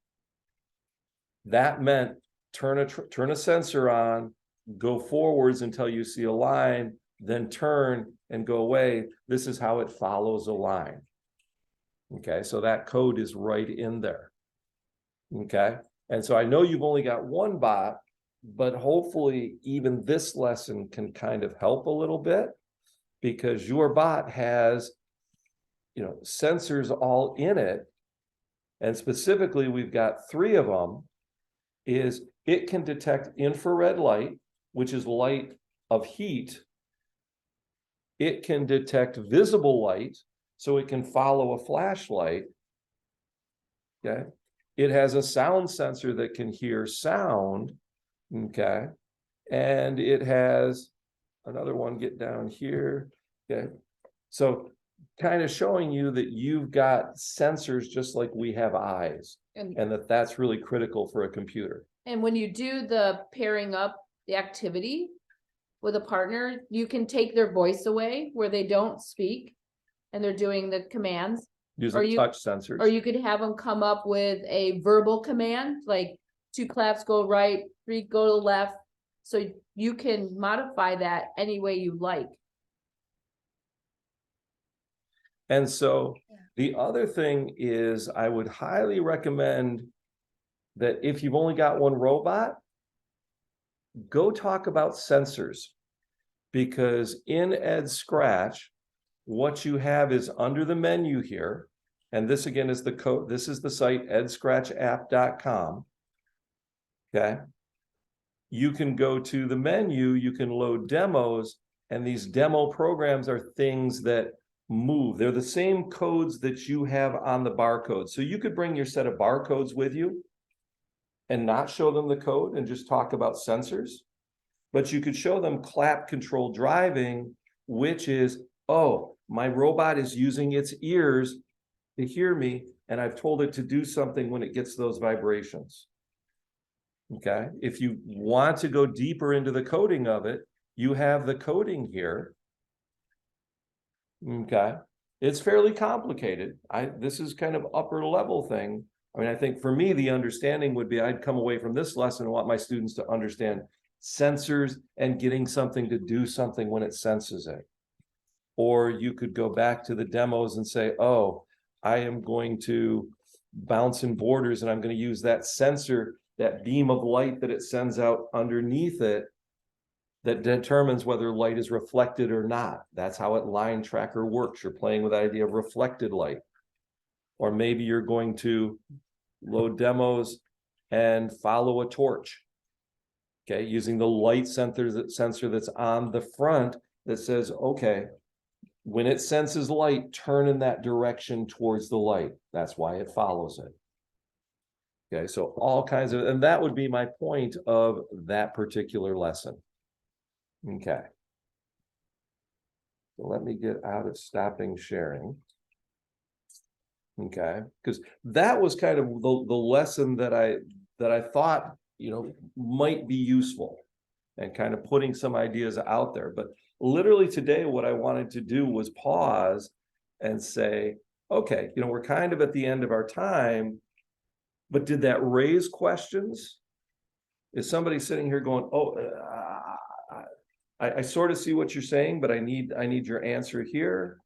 That meant turn a sensor on, go forwards until you see a line, then turn and go away. This is how it follows a line. Okay, so that code is right in there. Okay, and so I know you've only got one bot, but hopefully even this lesson can kind of help a little bit, because your bot has, sensors all in it. And specifically, we've got 3 of them. Is it can detect infrared light, which is light of heat. It can detect visible light, so it can follow a flashlight. Okay. It has a sound sensor that can hear sound. Okay. And it has another one, get down here. Okay. So kind of showing you that you've got sensors just like we have eyes, And and that's really critical for a computer. when you do the pairing up the activity with a partner, you can take their voice away where they don't speak and they're doing the commands. Using you- touch sensors. Or you could have them come up with a verbal command, like 2 claps go right, 3 go to the left. So you can modify that any way you like. And so the other thing is, I would highly recommend that if you've only got one robot, go talk about sensors. Because in Ed Scratch, what you have is under the menu here, and this again is the code, this is the site edscratchapp.com. Okay. You can go to the menu, you can load demos, and these demo programs are things that move. They're the same codes that you have on the barcode. So you could bring your set of barcodes with you and not show them the code and just talk about sensors. But you could show them clap control driving, which is, oh, my robot is using its ears to hear me, and I've told it to do something when it gets those vibrations. Okay, if you want to go deeper into the coding of it, you have the coding here. Okay, it's fairly complicated. This is kind of upper level thing. I mean, I think for me, the understanding would be I'd come away from this lesson and want my students to understand sensors and getting something to do something when it senses it. Or you could go back to the demos and say, oh, I am going to bounce in borders and I'm going to use that sensor, that beam of light that it sends out underneath it that determines whether light is reflected or not. That's how it line tracker works. You're playing with the idea of reflected light. Or maybe you're going to load demos and follow a torch. Okay, using the light sensor that's on the front that says, okay, when it senses light, turn in that direction towards the light. That's why it follows it. Okay, so all kinds of, and that would be my point of that particular lesson. Okay. So let me get out of stopping sharing. Okay, because that was kind of the lesson that I thought, you know, might be useful, and kind of putting some ideas out there. But literally today, what I wanted to do was pause and say, okay, you know, we're kind of at the end of our time, but did that raise questions? Is somebody sitting here going, oh, I sort of see what you're saying, but I need your answer here.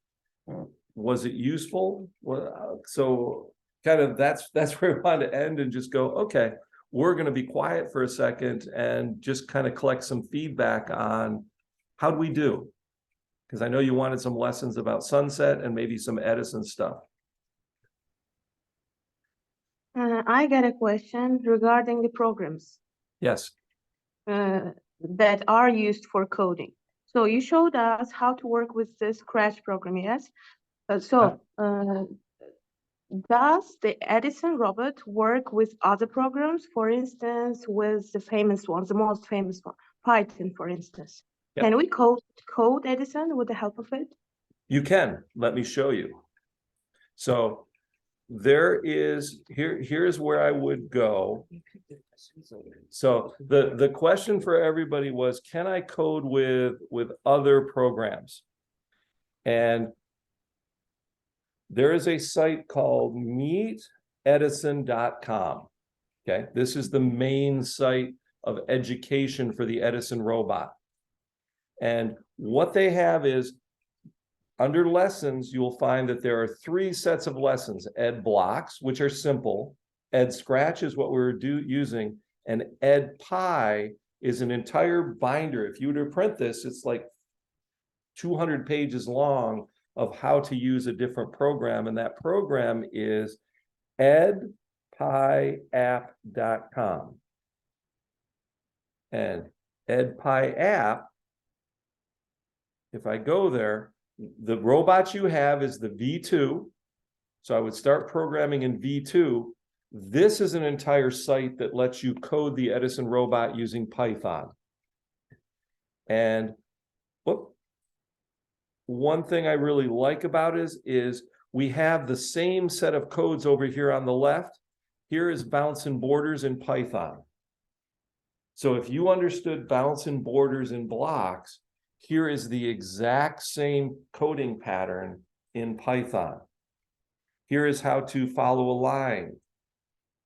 Was it useful? Well, so kind of that's where I wanted to end and just go, okay, we're going to be quiet for a second and just kind of collect some feedback on how do we do? Because I know you wanted some lessons about Sunset and maybe some Edison stuff. I got a question regarding the programs Yes. that are used for coding. So you showed us how to work with the Scratch program, yes? Does the Edison robot work with other programs, for instance, with the famous ones, the most famous one, Python, for instance? Yeah. Can we code Edison with the help of it? You can. Let me show you. So there is, here's where I would go. So the question for everybody was, can I code with other programs? And there is a site called meetedison.com. Okay, this is the main site of education for the Edison robot. And what they have is, under lessons, you'll find that there are 3 sets of lessons: Ed Blocks, which are simple; Ed Scratch is what we're using; and Ed Pi is an entire binder. If you were to print this, it's like 200 pages long of how to use a different program, and that program is edpiapp.com. And edpiapp, if I go there, the robot you have is the V2. So I would start programming in V2, This is an entire site that lets you code the Edison robot using Python. And one thing I really like about it is we have the same set of codes over here on the left. Here is bounce and borders in Python. So if you understood bounce and borders in blocks, here is the exact same coding pattern in Python. Here is how to follow a line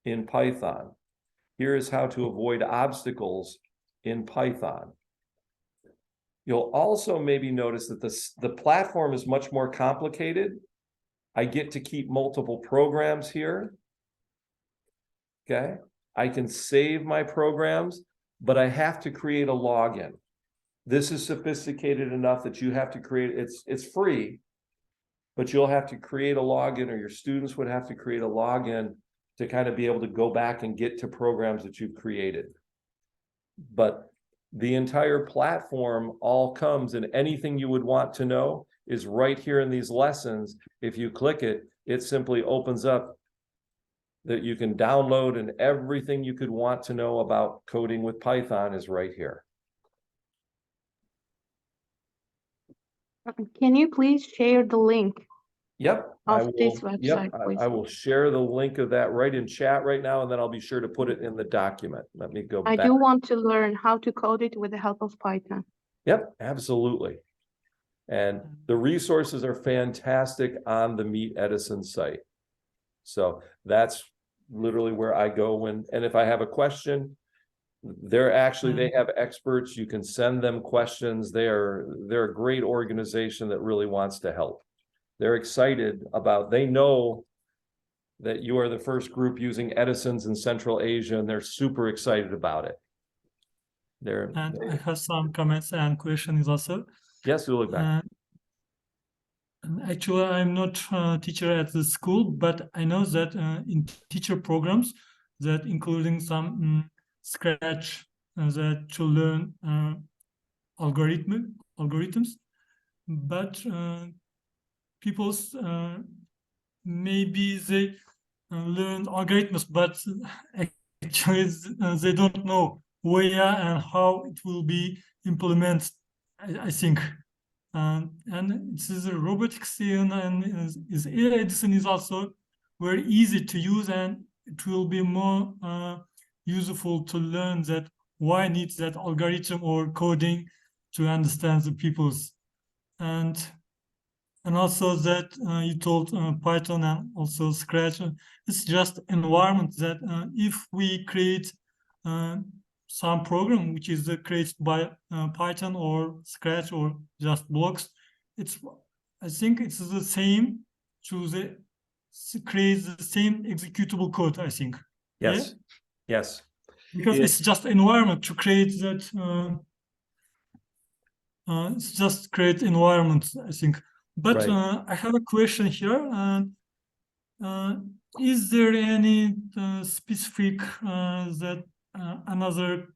in Python. Here is how to avoid obstacles in Python. You'll also maybe notice that the platform is much more complicated. I get to keep multiple programs here. Okay, I can save my programs, but I have to create a login. This is sophisticated enough that you have to create, it's free, but you'll have to create a login, or your students would have to create a login to kind of be able to go back and get to programs that you've created. But the entire platform all comes, and anything you would want to know is right here in these lessons. If you click it, it simply opens up that you can download, and everything you could want to know about coding with Python is right here. Can you please share the link? Yep. Of this website, I will share the link of that right in chat right now, and then I'll be sure to put it in the document. Let me go I back. do want to learn how to code it with the help of Python. Yep, absolutely. And the resources are fantastic on the Meet Edison site. So that's literally where I go when, and if I have a question, they have experts. You can send them questions. They're a great organization that really wants to help. They're excited about, they know that you are the first group using Edisons in Central Asia, and they're super excited about it. And I have some comments and questions also. Yes, we'll look back. And actually, I'm not a teacher at the school, but I know that in teacher programs, that including some Scratch that to learn algorithms, but people's maybe they learn algorithms, but actually they don't know where and how it will be implemented, I think. And this is a robotics and is Edison is also very easy to use, and it will be more useful to learn that why needs that algorithm or coding to understand the people's, and also that you told Python and also Scratch. It's just environment that if we create some program which is created by Python or Scratch or just blocks, I think it's the same to create the same executable code, I think. Yes, yeah? Yes. Because it's just environment to create that. It's just create environment, I think. But right. I have a question here. Is there any specific that another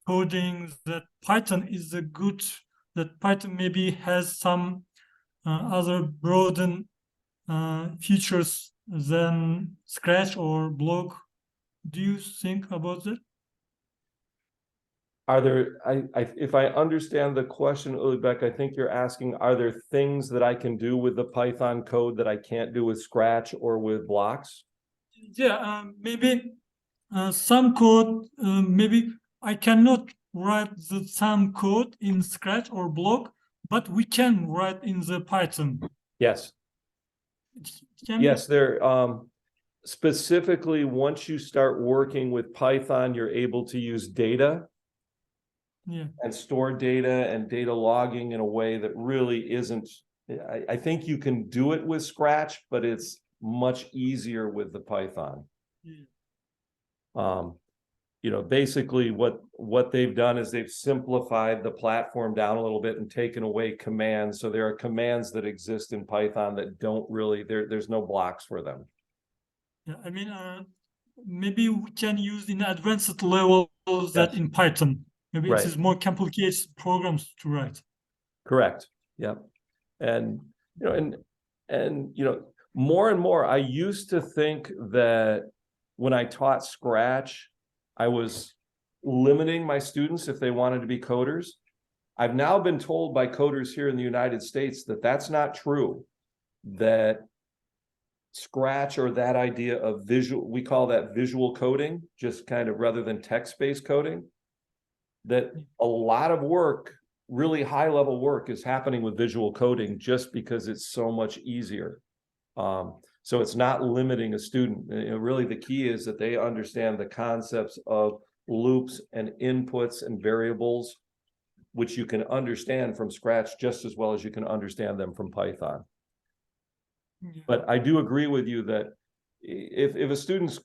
coding that Python is a good, that Python maybe has some other broaden features than Scratch or Block? Do you think about that? Are there, if I understand the question, Ulrich, I think you're asking, are there things that I can do with the Python code that I can't do with Scratch or with blocks? Yeah, maybe some code, maybe I cannot write some code in Scratch or Block, but we can write in the Python. Yes. Yes, there. Specifically, once you start working with Python, you're able to use data. Yeah. And store data and data logging in a way that really isn't, I think you can do it with Scratch, but it's much easier with the Python. Yeah. You know, basically what they've done is they've simplified the platform down a little bit and taken away commands. So there are commands that exist in Python that don't really, there's no blocks for them. Yeah, I mean, maybe we can use in advanced level that in Python. Maybe right. It is more complicated programs to write. Correct. Yeah. And, you know, and, you know, more and more, I used to think that when I taught Scratch, I was limiting my students if they wanted to be coders. I've now been told by coders here in the United States that that's not true, that Scratch or that idea of visual, we call that visual coding, just kind of rather than text-based coding, that a lot of work, really high-level work is happening with visual coding just because it's so much easier. So it's not limiting a student. Really the key is that they understand the concepts of loops and inputs and variables, which you can understand from Scratch just as well as you can understand them from Python. Yeah. But I do agree with you that if a student's,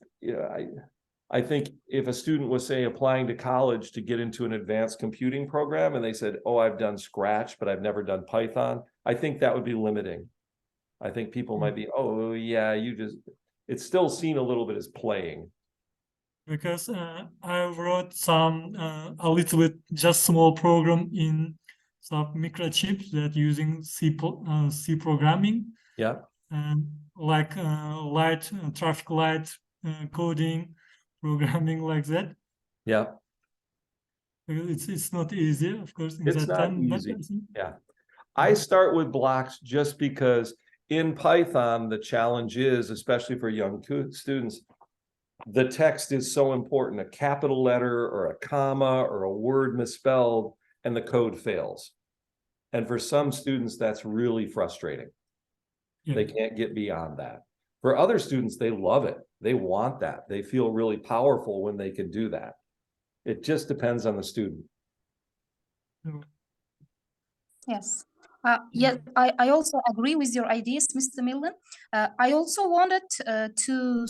I think if a student was, say, applying to college to get into an advanced computing program and they said, oh, I've done Scratch, but I've never done Python, I think that would be limiting. I think people might be, oh, yeah, it's still seen a little bit as playing. Because I wrote a little bit, just small program in some microchips that using C programming. Yeah. And like traffic light coding, programming like that. Yeah. It's not easy, of course, in It's that not time. easy. But I think, Yeah. I start with blocks just because in Python, the challenge is, especially for young students, the text is so important. A capital letter or a comma or a word misspelled and the code fails. And for some students, that's really frustrating. yeah. They can't get beyond that. For other students, they love it. They want that. They feel really powerful when they can do that. It just depends on the student. Yes. Yeah, I also agree with your ideas, Mr. Millen. I also wanted to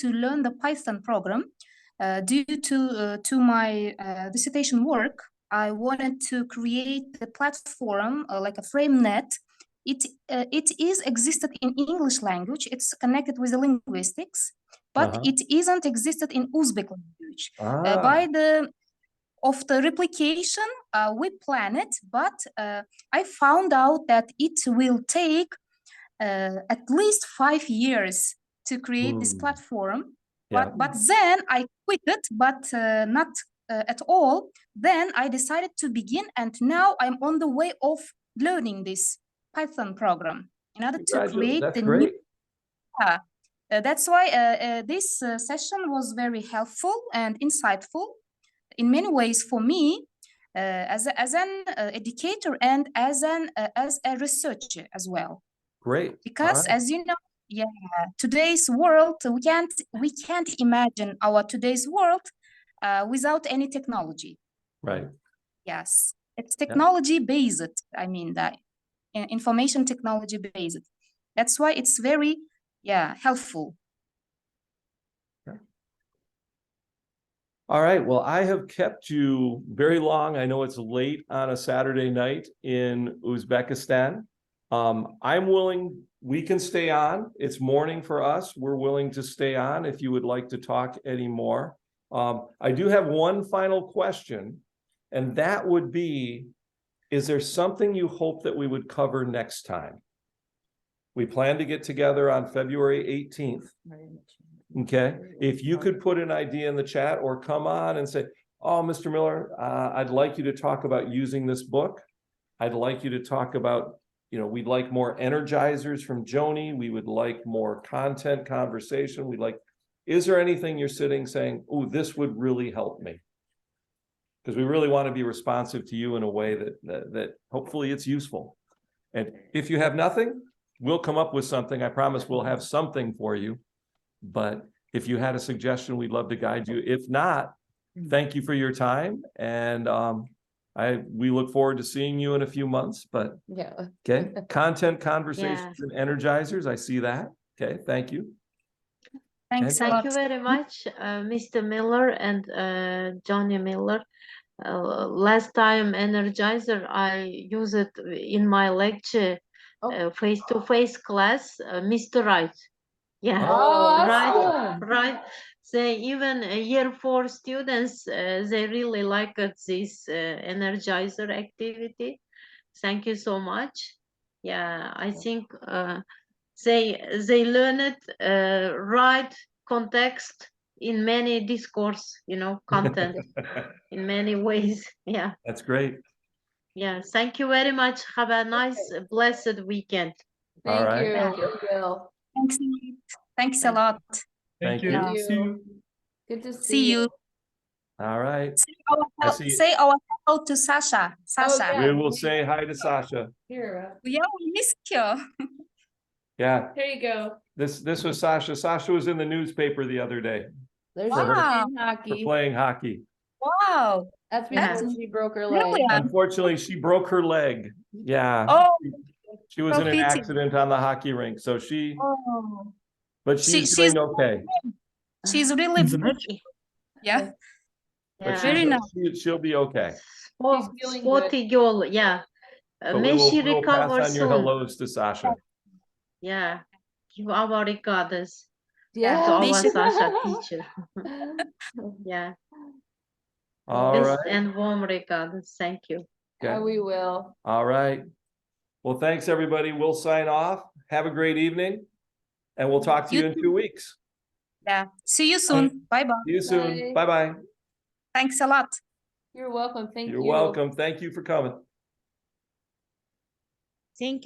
learn the Python program. Due to my dissertation work, I wanted to create a platform like a FrameNet. It is existed in English language. It's connected with the linguistics, but it isn't existed in Uzbek language. By the of the replication, we plan it, but I found out that it will take at least 5 years to create this platform. Yeah. But then I quit it, but not at all. Then I decided to begin, and now I'm on the way of learning this Python program in order to create That's the great. new. That's why this session was very helpful and insightful in many ways for me as an educator and as a researcher as well. Great. Because as you know, yeah, today's world, we can't imagine our today's world without any technology. Right. Yes, it's technology based. I mean that information technology based. That's why it's very helpful. All right. Well, I have kept you very long. I know it's late on a Saturday night in Uzbekistan. I'm willing, we can stay on. It's morning for us. We're willing to stay on if you would like to talk anymore. I do have one final question, and that would be, is there something you hope that we would cover next time? We plan to get together on February 18th. Okay, if you could put an idea in the chat or come on and say, oh, Mr. Miller, I'd like you to talk about using this book. I'd like you to talk about, we'd like more energizers from Joni. We would like more content conversation. Is there anything you're sitting saying, oh, this would really help me? Because we really want to be responsive to you in a way that hopefully it's useful. And if you have nothing, we'll come up with something. I promise we'll have something for you. But if you had a suggestion, we'd love to guide you. If not, thank you for your time. And we look forward to seeing you in a few months. But okay, content conversations and energizers. I see that. Okay, thank you. Thanks. Thank you very much, Mr. Miller and Johnny Miller. Last time energizer, I used it in my lecture, face-to-face class, Mr. Wright. Yeah, right. They even year 4 students, they really liked this energizer activity. Thank you so much. Yeah, I think they learned right context in many discourse, content in many ways. Yeah. That's great. Yeah. Thank you very much. Have a nice, blessed weekend. Thank right. you. Yeah. We will. Thanks, thanks a lot. Thank you. you. Thank See you. Good to See you. All right. I see. Say our hello to Sasha. Sasha. yeah. We will say hi to Sasha. Here, Yeah, we missed you. Yeah, here you go. this was Sasha. Sasha was in the newspaper the other day There's Wow. her for hockey. playing hockey. Wow. That's Yeah. before she broke her leg. Brilliant. Unfortunately, she broke her leg. Yeah. Oh, She was in an pity. accident on the hockey rink, so oh. but she's doing okay. She's really In the match? yeah. But Yeah. Very nice. she'll be okay. She's feeling Sporty girl. Yeah. But May she we will pass recover on your soon. hellos to Sasha. Yeah. Give our regards to Yeah. our May she- Sasha teacher. Yeah. All Best right. and warm regards. Thank you. Yeah, Okay. we will. All right. Well, thanks, everybody. We'll sign off. Have a great evening. And we'll talk to you You in 2 weeks. Yeah. See you soon. Bye bye. See you soon. Bye. Bye-bye. Thanks a lot. You're welcome. Thank You're you. welcome. Thank you for coming. Thank you.